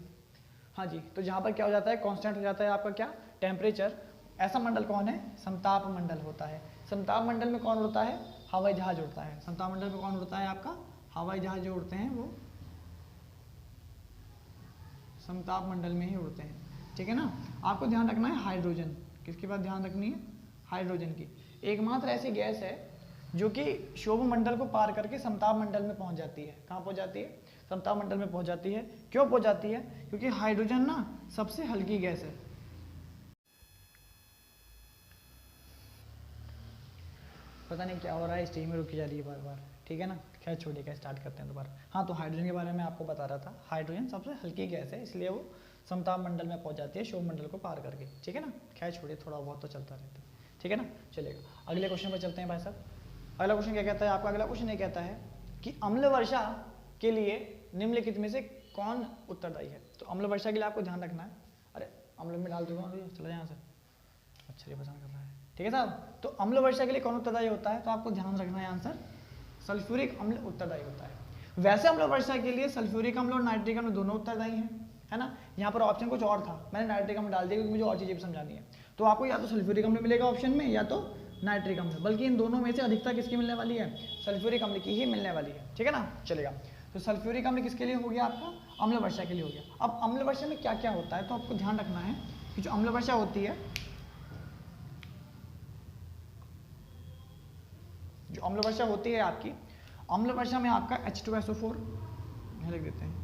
हाँ जी, तो जहाँ पर क्या हो जाता है, कांस्टेंट हो जाता है आपका क्या, टेम्परेचर। ऐसा मंडल कौन है, समताप मंडल होता है। समताप मंडल में कौन उड़ता है, हवाई जहाज उड़ता है। समताप मंडल में कौन उड़ता है आपका, हवाई जहाज जो उड़ते हैं वो समताप मंडल में ही उड़ते हैं, ठीक है ना। आपको ध्यान रखना है हाइड्रोजन, किसकी बात ध्यान रखनी है, हाइड्रोजन की। एकमात्र ऐसी गैस है जो कि शोभ मंडल को पार करके समताप मंडल में पहुंच जाती है। कहाँ पहुंच जाती है, समताप मंडल में पहुंच जाती है। क्यों पहुंच जाती है, क्योंकि हाइड्रोजन ना सबसे हल्की गैस है। पता नहीं क्या हो रहा है, स्टेज में रुकी जा रही है बार बार, ठीक है ना। खैर छोड़िएगा, स्टार्ट करते हैं दोबारा। हाँ, तो हाइड्रोजन के बारे में आपको बता रहा था, हाइड्रोजन सबसे हल्की गैस है, इसलिए वो समताप मंडल में पहुंच जाती है शोभ मंडल को पार करके, ठीक है ना। खैर छोड़िए, थोड़ा बहुत तो चलता रहता है, ठीक है ना। चलेगा, अगले क्वेश्चन पर चलते हैं भाई साहब। अगला क्वेश्चन क्या कहता है आपका, अगला क्वेश्चन ये कहता है कि अम्ल वर्षा के लिए निम्नलिखित में से कौन उत्तरदायी है। तो अम्ल वर्षा के लिए आपको ध्यान रखना है, अरे अम्ल में डाल दूंगा, चला जाए यहाँ से, अच्छा ये पसंद कर रहा है, ठीक है साहब। तो अम्ल वर्षा के लिए कौन उत्तरदायी होता है, तो आपको ध्यान रखना है आंसर सल्फ्यूरिक अम्ल उत्तरदायी होता है। वैसे अम्ल वर्षा के लिए सल्फ्यूरिक अम्ल और नाइट्रिक अम्ल दोनों उत्तरदायी हैं, है ना। यहाँ पर ऑप्शन कुछ और था, मैंने नाइट्रिक अम्ल डाल दिया क्योंकि मुझे और चीजें भी समझानी है। तो आपको या तो सल्फ्यूरिक अम्ल मिलेगा ऑप्शन में, या तो नाइट्रिक अम्ल, बल्कि इन दोनों में से अधिकता किसकी मिलने वाली है, सल्फ्यूरिक अम्ल की ही मिलने वाली है, ठीक है ना। चलेगा, तो सल्फ्यूरिक अम्ल किसके लिए हो गया आपका, अम्ल वर्षा के लिए हो गया। अब अम्ल वर्षा में क्या क्या होता है, तो आपको ध्यान रखना है कि जो अम्ल वर्षा होती है, जो अम्ल वर्षा होती है आपकी, अम्ल वर्षा में आपका H2SO4 यहाँ लिख देते हैं,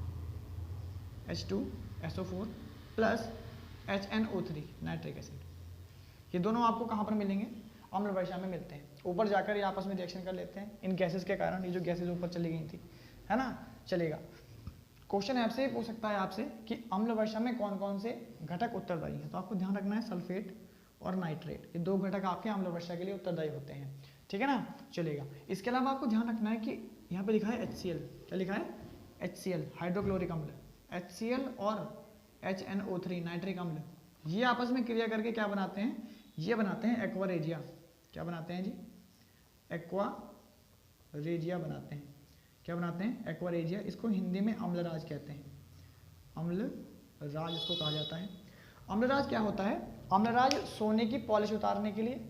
H2SO4 plus HNO3 nitric acid, ये दोनों आपको कहाँ पर मिलेंगे, अम्ल वर्षा में मिलते हैं। ऊपर जाकर ये आपस में रिएक्शन कर लेते हैं इन गैसेस के कारण, ये जो गैसेस ऊपर चली गई थी, है ना। चलेगा, क्वेश्चन आपसे ये पूछ सकता है आपसे कि अम्ल वर्षा में कौन कौन से घटक उत्तरदायी हैं। तो आपको ध्यान रखना है सल्फेट और नाइट्रेट, ये दो घटक आपके अम्ल वर्षा के लिए उत्तरदायी होते हैं, ठीक है ना। चलेगा, इसके अलावा आपको ध्यान रखना है कि यहाँ पे लिखा है HCl, क्या लिखा है, HCl हाइड्रोक्लोरिक अम्ल, HCl और HNO3 नाइट्रिक अम्ल, ये आपस में क्रिया करके क्या बनाते हैं, ये बनाते हैं एक्वा रेजिया। क्या बनाते हैं जी, एक्वा रेजिया बनाते हैं। क्या बनाते हैं, एक्वा रेजिया। इसको हिंदी में अम्लराज कहते हैं, अम्लराज इसको कहा जाता है। अम्लराज क्या होता है, अम्लराज सोने की पॉलिश उतारने के लिए,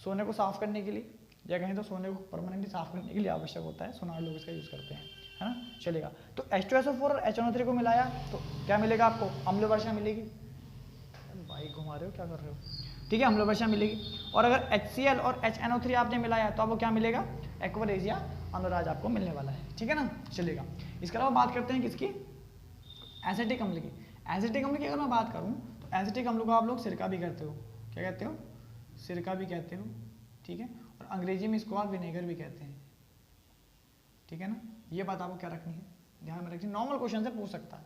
सोने को साफ करने के लिए, या कहें तो सोने को परमानेंटली साफ करने के लिए आवश्यक होता है, सोनार लोग इसका यूज करते हैं, है ना। चलेगा, तो H2SO4 और HNO3 को मिलाया तो क्या मिलेगा आपको, अम्ल वर्षा मिलेगी। भाई घुमा रहे हो, क्या कर रहे हो, ठीक है, अम्ल वर्षा मिलेगी। और अगर HCl और HNO3 आपने मिलाया तो आपको क्या मिलेगा, एक्वा रेजिया अम्लराज आपको मिलने वाला है, ठीक है ना। चलेगा, इसके अलावा बात करते हैं किसकी, एसिटिक अम्ल की। एसिटिक अम्ल की अगर मैं बात करूं तो एसिटिक अम्ल को आप लोग सिरका भी कहते हो, क्या कहते हो, सिरका भी कहते हो, ठीक है। और अंग्रेजी में इसको आप विनेगर भी कहते हैं, ठीक है ना। ये बात आपको क्या रखनी है, ध्यान में रखनी, नॉर्मल क्वेश्चन से पूछ सकता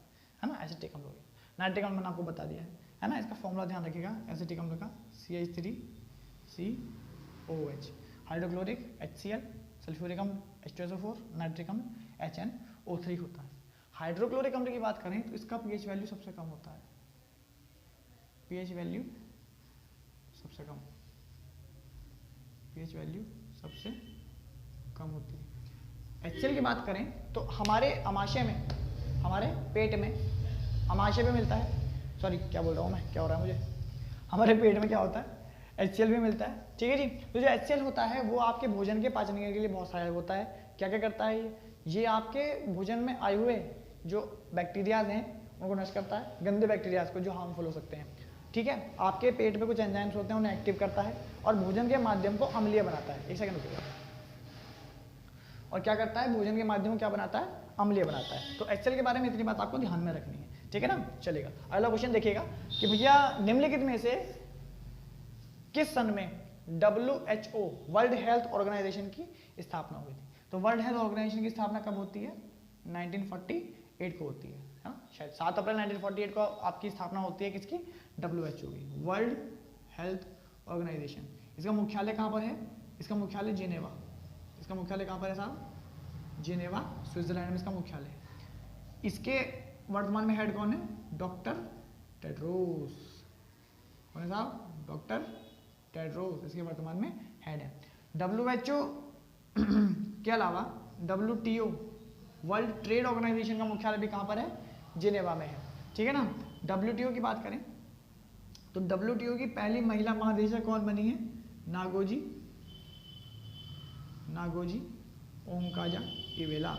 है ना। एसिटिक अम्ल हो गया, नाइट्रिक अम्ल मैंने आपको बता दिया है ना। इसका फॉर्मूला ध्यान रखिएगा एसिटिक अम्ल का, CH3COH, हाइड्रोक्लोरिक HCl, सल्फ्यूरिक अम्ल H2SO4, नाइट्रिक अम्ल HNO3 होता है। हाइड्रोक्लोरिक अम्ल की बात करें तो इसका pH वैल्यू सबसे कम होता है, pH वैल्यू सबसे कम, pH वैल्यू सबसे कम होती है। HCl की बात करें तो हमारे आमाशय में, हमारे पेट में आमाशय में मिलता है, सॉरी क्या बोल रहा हूँ मैं, क्या हो रहा है मुझे, हमारे पेट में क्या होता है, HCl भी मिलता है, ठीक है जी। तो जो HCl होता है वो आपके भोजन के पाचन के लिए बहुत सहायक होता है। क्या क्या करता है ये आपके भोजन में आए हुए जो बैक्टीरियाज हैं उनको नष्ट करता है, गंदे बैक्टीरियाज को जो हार्मफुल हो सकते हैं, ठीक है। आपके पेट में कुछ एंजाइम्स होते हैं उन्हें एक्टिव करता है और भोजन के माध्यम को अम्लीय बनाता है। एक सेकंड रुकिएगा, और क्या करता है, भोजन के माध्यम को क्या बनाता है, अम्लीय बनाता है। तो HCl के बारे में इतनी बात आपको ध्यान में रखनी है, ठीक है ना। चलेगा, अगला क्वेश्चन देखिएगा कि भैया निम्नलिखित में से किस सन में WHO वर्ल्ड हेल्थ ऑर्गेनाइजेशन की स्थापना हुई थी। तो वर्ल्ड हेल्थ ऑर्गेनाइजेशन की स्थापना कब होती है, 1948 को होती है ना, शायद 7 अप्रैल 1948 को आपकी स्थापना होती है किसकी, WHO की, वर्ल्ड हेल्थ ऑर्गेनाइजेशन। इसका मुख्यालय कहाँ पर है, इसका मुख्यालय जिनेवा, इसका मुख्यालय कहाँ पर है साहब, जिनेवा स्विट्जरलैंड में इसका मुख्यालय है। इसके वर्तमान में हेड कौन है, डॉक्टर टेड्रोस, कौन है साहब, डॉक्टर टेड्रोस इसके वर्तमान में हेड है। WHO के अलावा WTO वर्ल्ड ट्रेड ऑर्गेनाइजेशन का मुख्यालय भी कहाँ पर है? जिनेवा में है। ठीक है ना। WTO की बात करें तो WTO की पहली महिला महानिदेशक कौन बनी है? नागोजी ओंकाजा-इवेला।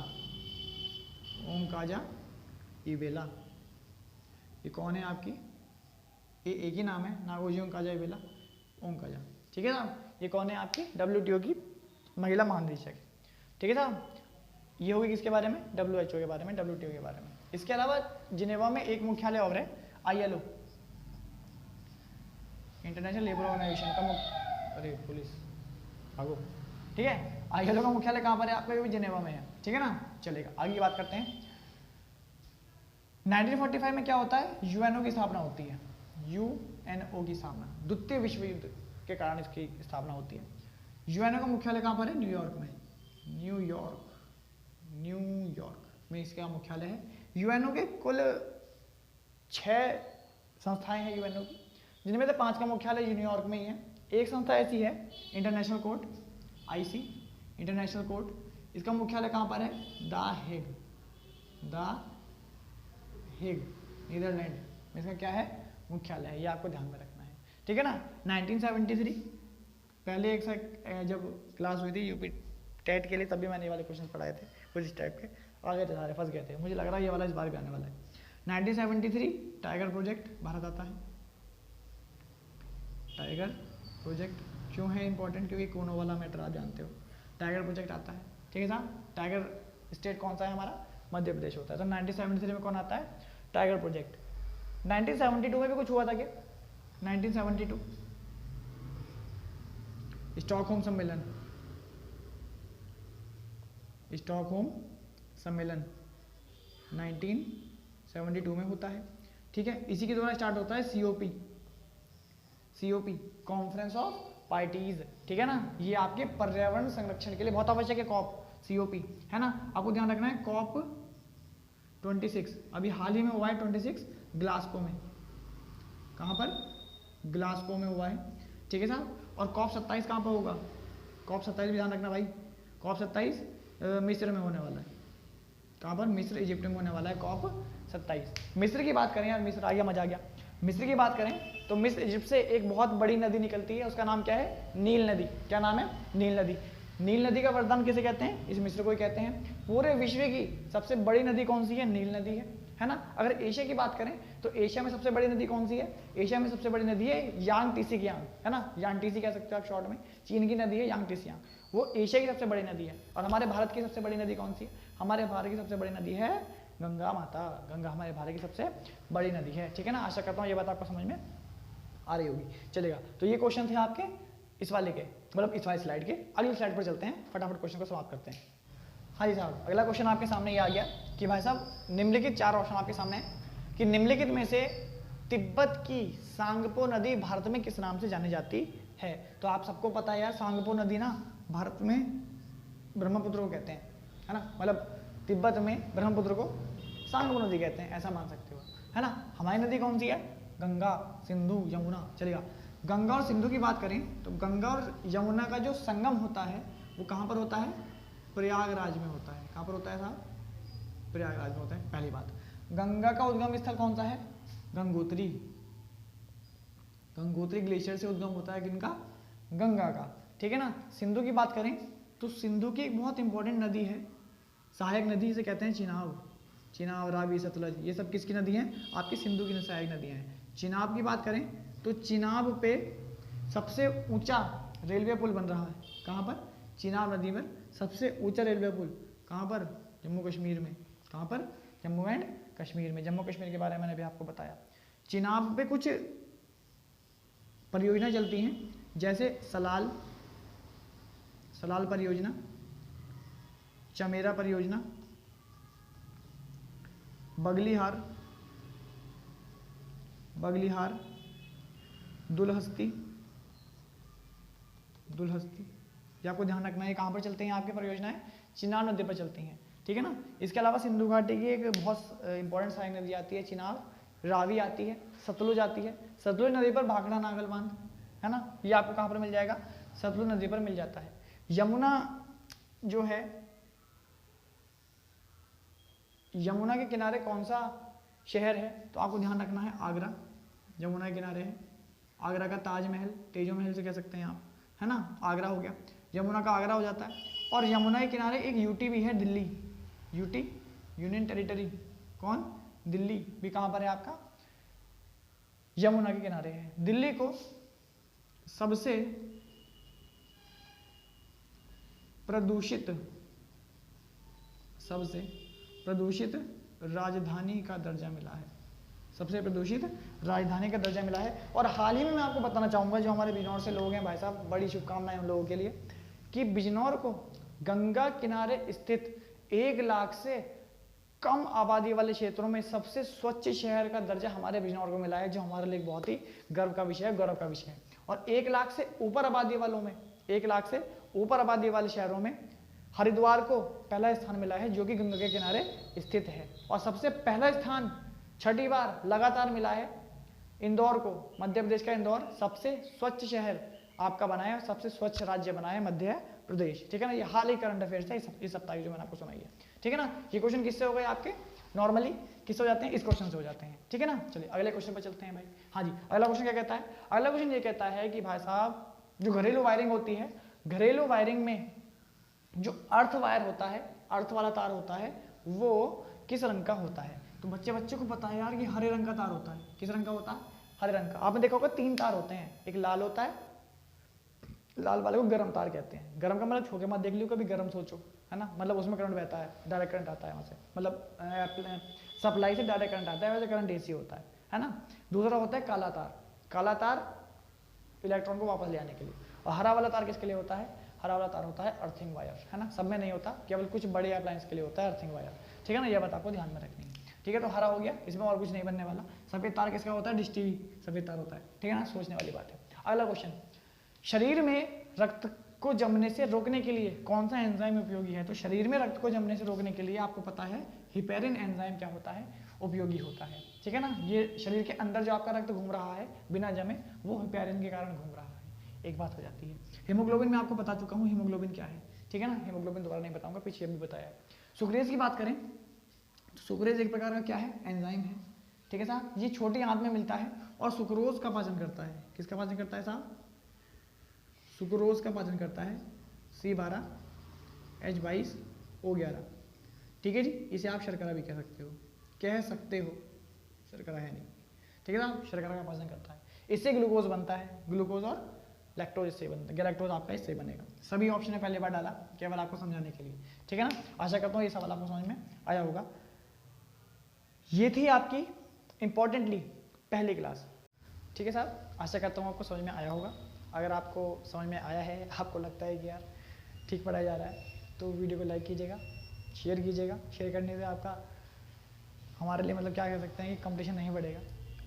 ये कौन है आपकी? ये एक ही नाम है, नागोजी ओंकाजा-इवेला, ओंकाजा। ठीक है साहब, ये कौन है आपकी? WTO की महिला महानिदेशक। ठीक है साहब, ये होगी किसके बारे में? WHO के बारे में, WTO के बारे में। इसके अलावा जिनेवा में एक मुख्यालय और है, ILO, इंटरनेशनल लेबर ऑर्गेनाइजेशन का अरे पुलिस भागो। ठीक है, ILO का मुख्यालय कहाँ पर है आपका? ये भी जिनेवा में है। ठीक है ना। चलेगा, आगे की बात करते हैं। 1945 में क्या होता है? UNO की स्थापना होती है। UNO की स्थापना द्वितीय विश्व युद्ध के कारण इसकी स्थापना होती है। UNO का मुख्यालय कहाँ पर है? न्यूयॉर्क में। न्यूयॉर्क में इसका मुख्यालय है। UNO के कुल 6 संस्थाएं हैं UNO की, जिनमें से 5 का मुख्यालय न्यूयॉर्क में ही है। एक संस्था ऐसी है international court, IC international court, इसका मुख्यालय कहाँ पर है? द हेग नीदरलैंड में इसका क्या है? मुख्यालय है। ये आपको ध्यान में रखना है। ठीक है ना। 1973 पहले एक जब क्लास हुई थी यूपी टेट के लिए, तभी मैंने ये वाले क्वेश्चन पढ़ाए थे कुछ इस टाइप के, आगे थे सारे, फंस गए थे। मुझे लग रहा है ये वाला इस बार भी आने वाला है। 1973 टाइगर प्रोजेक्ट भारत आता है। टाइगर प्रोजेक्ट क्यों है इंपॉर्टेंट? क्योंकि कोनो वाला मैटर आप जानते हो। टाइगर प्रोजेक्ट आता है। ठीक है साहब। टाइगर स्टेट कौन सा है हमारा? मध्य प्रदेश होता है। तो 1973 में कौन आता है? Tiger project. 1972 में भी कुछ हुआ था क्या? 1972 स्टॉकहोम सम्मेलन 1972 में होता है। ठीक है, इसी के द्वारा स्टार्ट होता है COP कॉन्फ्रेंस ऑफ पार्टीज। ठीक है ना। ये आपके पर्यावरण संरक्षण के लिए बहुत आवश्यक है COP, है ना। आपको ध्यान रखना है। COP 26 अभी हाल ही में हुआ है, 26 ग्लासगो में। कहाँ पर? ग्लासगो में हुआ है। ठीक है साहब। और COP 27 कहाँ पर होगा? COP 27 भी ध्यान रखना भाई। COP 27 मिस्र में होने वाला है। कहाँ पर? मिस्र, इजिप्ट में होने वाला है COP 27। मिस्र की बात करें यार, मिस्र आ गया, मजा आ गया। मिस्र की बात करें तो मिस्र इजिप्ट से एक बहुत बड़ी नदी निकलती है, उसका नाम क्या है? नील नदी। क्या नाम है? नील नदी। नील नदी का वरदान किसे कहते हैं? इस मिस्र को ही कहते हैं। पूरे विश्व की सबसे बड़ी नदी कौन सी है? नील नदी है ना। अगर एशिया की बात करें तो एशिया में सबसे बड़ी नदी कौन सी है? एशिया में सबसे बड़ी नदी है यांगटीसी कियांग, है ना। यांगटीसी कह सकते हो आप शॉर्ट में। चीन की नदी है यांगटीसियांग, वो एशिया की सबसे बड़ी नदी है। और हमारे भारत की सबसे बड़ी नदी कौन सी है? हमारे भारत की सबसे बड़ी नदी है गंगा माता। गंगा हमारे भारत की सबसे बड़ी नदी है। ठीक है ना। आशा करता हूँ ये बात आपको समझ में आ रही होगी। चलेगा, तो ये क्वेश्चन थे आपके इस वाले के, मतलब इस वाले स्लाइड के। अगली स्लाइड पर चलते हैं, फटाफट क्वेश्चन को समाप्त करते हैं। हाँ जी साहब, अगला क्वेश्चन आपके सामने ये आ गया कि भाई साहब निम्नलिखित 4 ऑप्शन आपके सामने है कि निम्नलिखित में से तिब्बत की सांगपो नदी भारत में किस नाम से जानी जाती है? तो आप सबको पता है यार, सांगपो नदी ना भारत में ब्रह्मपुत्र को कहते हैं, है ना। मतलब तिब्बत में ब्रह्मपुत्र को सांगपो नदी कहते हैं, ऐसा मान सकते हो, है ना। हमारी नदी कौन सी है? गंगा, सिंधु, यमुना। चलेगा, गंगा और सिंधु की बात करें तो गंगा और यमुना का जो संगम होता है वो कहाँ पर होता है? प्रयागराज में होता है। कहाँ पर होता है साहब? प्रयागराज में होता है। पहली बात। गंगा का उद्गम स्थल कौन सा है? गंगोत्री। गंगोत्री ग्लेशियर से उद्गम होता है किनका? गंगा का। ठीक है ना। सिंधु की बात करें तो सिंधु की एक बहुत इंपॉर्टेंट नदी है, सहायक नदी से कहते हैं चिनाब, रावी, सतलज, ये सब किसकी नदी हैं? आपकी सिंधु की सहायक नदियाँ हैं। चिनाब की बात करें तो चिनाब पे सबसे ऊंचा रेलवे पुल बन रहा है। कहाँ पर? चिनाब नदी पर सबसे ऊंचा रेलवे पुल कहाँ पर? जम्मू कश्मीर में। कहाँ पर? जम्मू एंड कश्मीर में। जम्मू कश्मीर के बारे में मैंने भी आपको बताया। चिनाब पे कुछ परियोजना चलती हैं, जैसे सलाल परियोजना, चमेरा परियोजना, बगलिहार, दुलहस्ती, ये आपको ध्यान रखना है। कहाँ पर चलते हैं आपकी परियोजनाएं? चिनाब नदी पर चलती हैं। ठीक है ना। इसके अलावा सिंधु घाटी की एक बहुत इंपॉर्टेंट सहायक नदी आती है चिनाब, रावी आती है, सतलुज आती है। सतलुज नदी पर भाखड़ा नागल बांध, है ना, ये आपको कहाँ पर मिल जाएगा? सतलुज नदी पर मिल जाता है। यमुना जो है यमुना के किनारे कौन सा शहर है? तो आपको ध्यान रखना है आगरा, यमुना के किनारे है। आगरा का ताजमहल, तेजो महल से कह सकते हैं आप, है ना, आगरा हो गया, यमुना का आगरा हो जाता है। और यमुना के किनारे एक यूटी भी है, दिल्ली, यूटी यूनियन टेरिटरी, कौन? दिल्ली भी कहाँ पर है आपका? यमुना के किनारे है। दिल्ली को सबसे प्रदूषित राजधानी का दर्जा मिला है, सबसे प्रदूषित राजधानी का दर्जा मिला है। और हाल ही में मैं आपको बताना चाहूँगा, जो हमारे बिजनौर से लोग हैं भाई साहब, बड़ी शुभकामनाएं उन लोगों के लिए, कि बिजनौर को गंगा किनारे स्थित 1 लाख से कम आबादी वाले क्षेत्रों में सबसे स्वच्छ शहर का दर्जा हमारे बिजनौर को मिला है, जो हमारे लिए बहुत ही गर्व का विषय है, गौरव का विषय है। और 1 लाख से ऊपर आबादी वालों में, 1 लाख से ऊपर आबादी वाले शहरों में हरिद्वार को पहला स्थान मिला है, जो कि गंगा के किनारे स्थित है। और सबसे पहला स्थान 6ठी बार लगातार मिला है इंदौर को, मध्य प्रदेश का इंदौर सबसे स्वच्छ शहर आपका बना है, सबसे स्वच्छ राज्य बना है मध्य प्रदेश, ठीक है ना। ये हाल ही करंट अफेयर्स है इस सप्ताह की जो मैंने आपको सुनाई है, ठीक है ना। ये क्वेश्चन किससे हो गए आपके? नॉर्मली किससे हो जाते हैं? इस क्वेश्चन से हो जाते हैं, ठीक है ना। चलिए अगले क्वेश्चन पर चलते हैं भाई। हाँ जी, अगला क्वेश्चन क्या कहता है? अगला क्वेश्चन ये कहता है कि भाई साहब, जो घरेलू वायरिंग होती है, घरेलू वायरिंग में जो अर्थ वायर होता है, अर्थ वाला तार होता है, वो किस रंग का होता है? तो बच्चे को पता है यार कि हरे रंग का तार होता है। किस रंग का होता है? हरे रंग का। आपने देखा होगा 3 तार होते हैं, एक लाल होता है, लाल वाले को गर्म तार कहते हैं। गर्म का मतलब छोके मत देख लियो कभी, गर्म सोचो, है ना, मतलब उसमें करंट बहता है, डायरेक्ट करंट आता है वहाँ से, मतलब सप्लाई से डायरेक्ट करंट आता है, वैसे करंट एसी होता है ना। दूसरा होता है काला तार, काला तार इलेक्ट्रॉन को वापस ले आने के लिए। और हरा वाला तार किसके लिए होता है? हरा वाला तार होता है अर्थिंग वायर, है ना। सब में नहीं होता, केवल कुछ बड़े अप्लायंस के लिए होता है अर्थिंग वायर, ठीक है ना। यह बात आपको ध्यान में रखनी है, ठीक है। तो हरा हो गया, इसमें और कुछ नहीं बनने वाला। सफेद तार किसका होता है? डिश टीवी सफेद तार होता है, ठीक है ना, सोचने वाली बात है। अगला क्वेश्चन, शरीर में रक्त को जमने से रोकने के लिए कौन सा एंजाइम उपयोगी है? तो शरीर में रक्त को जमने से रोकने के लिए आपको पता है हिपेरिन एंजाइम क्या होता है? उपयोगी होता है, ठीक है ना। ये शरीर के अंदर जो आपका रक्त घूम रहा है बिना जमे, वो हिपेरिन के कारण घूम रहा है। एक बात हो जाती है। हीमोग्लोबिन मैं आपको बता चुका हूँ हीमोग्लोबिन क्या है, ठीक है ना। हीमोग्लोबिन दोबारा नहीं बताऊंगा, पीछे अभी बताया। सुक्रेज की बात करें तो सुक्रेज एक प्रकार का क्या है? एंजाइम है, ठीक है साहब। ये छोटी आंत में मिलता है और सुक्रोज का पाचन करता है। किसका पाचन करता है साहब? सुक्रोज का पाचन करता है, C12 H22 O11, ठीक है जी। इसे आप शर्करा भी कह सकते हो, शर्करा है नहीं, ठीक है ना। शर्करा का पाचन करता है, इससे ग्लूकोज बनता है, ग्लूकोज और लैक्टोज इससे बनता है, गैलेक्टोज आपका इससे बनेगा। सभी ऑप्शन है पहली बार डाला केवल आपको समझाने के लिए, ठीक है ना। आशा करता हूँ ये सवाल आपको समझ में आया होगा। ये थी आपकी इंपॉर्टेंटली पहली क्लास, ठीक है साहब। आशा करता हूँ आपको समझ में आया होगा। अगर आपको समझ में आया है, आपको लगता है कि यार ठीक पढ़ाया जा रहा है, तो वीडियो को लाइक कीजिएगा, शेयर कीजिएगा। शेयर करने से आपका हमारे लिए मतलब क्या कह सकते हैं कि कंपटीशन नहीं बढ़ेगा।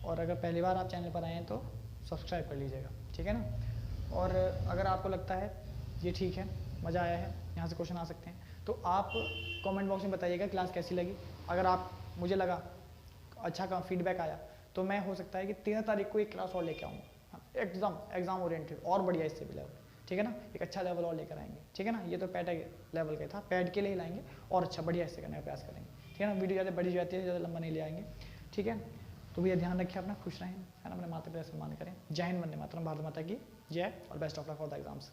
और अगर पहली बार आप चैनल पर आए हैं तो सब्सक्राइब कर लीजिएगा, ठीक है ना। और अगर आपको लगता है ये ठीक है, मज़ा आया है, यहाँ से क्वेश्चन आ सकते हैं, तो आप कमेंट बॉक्स में बताइएगा क्लास कैसी लगी। अगर आप मुझे लगा अच्छा का फीडबैक आया तो मैं हो सकता है कि 13 तारीख को एक क्लास और लेके आऊँगा, एग्ज़ाम ओरिएंटेड और बढ़िया इससे भी लेवल, ठीक है ना। एक अच्छा लेवल और लेकर आएंगे, ठीक है ना। ये तो पैड लेवल का था, पैड के लिए ही लाएंगे और अच्छा बढ़िया इससे करने का प्रयास करेंगे, ठीक है ना। वीडियो ज़्यादा बड़ी जाती है, ज़्यादा लंबा नहीं ले आएंगे, ठीक है। तो भैया ध्यान रखिए अपना, खुश रहें, है ना, अपने माता पिता सम्मान करें। जय हिंद, वंदे मातरम, भारत माता की जय, और best of luck for the exams.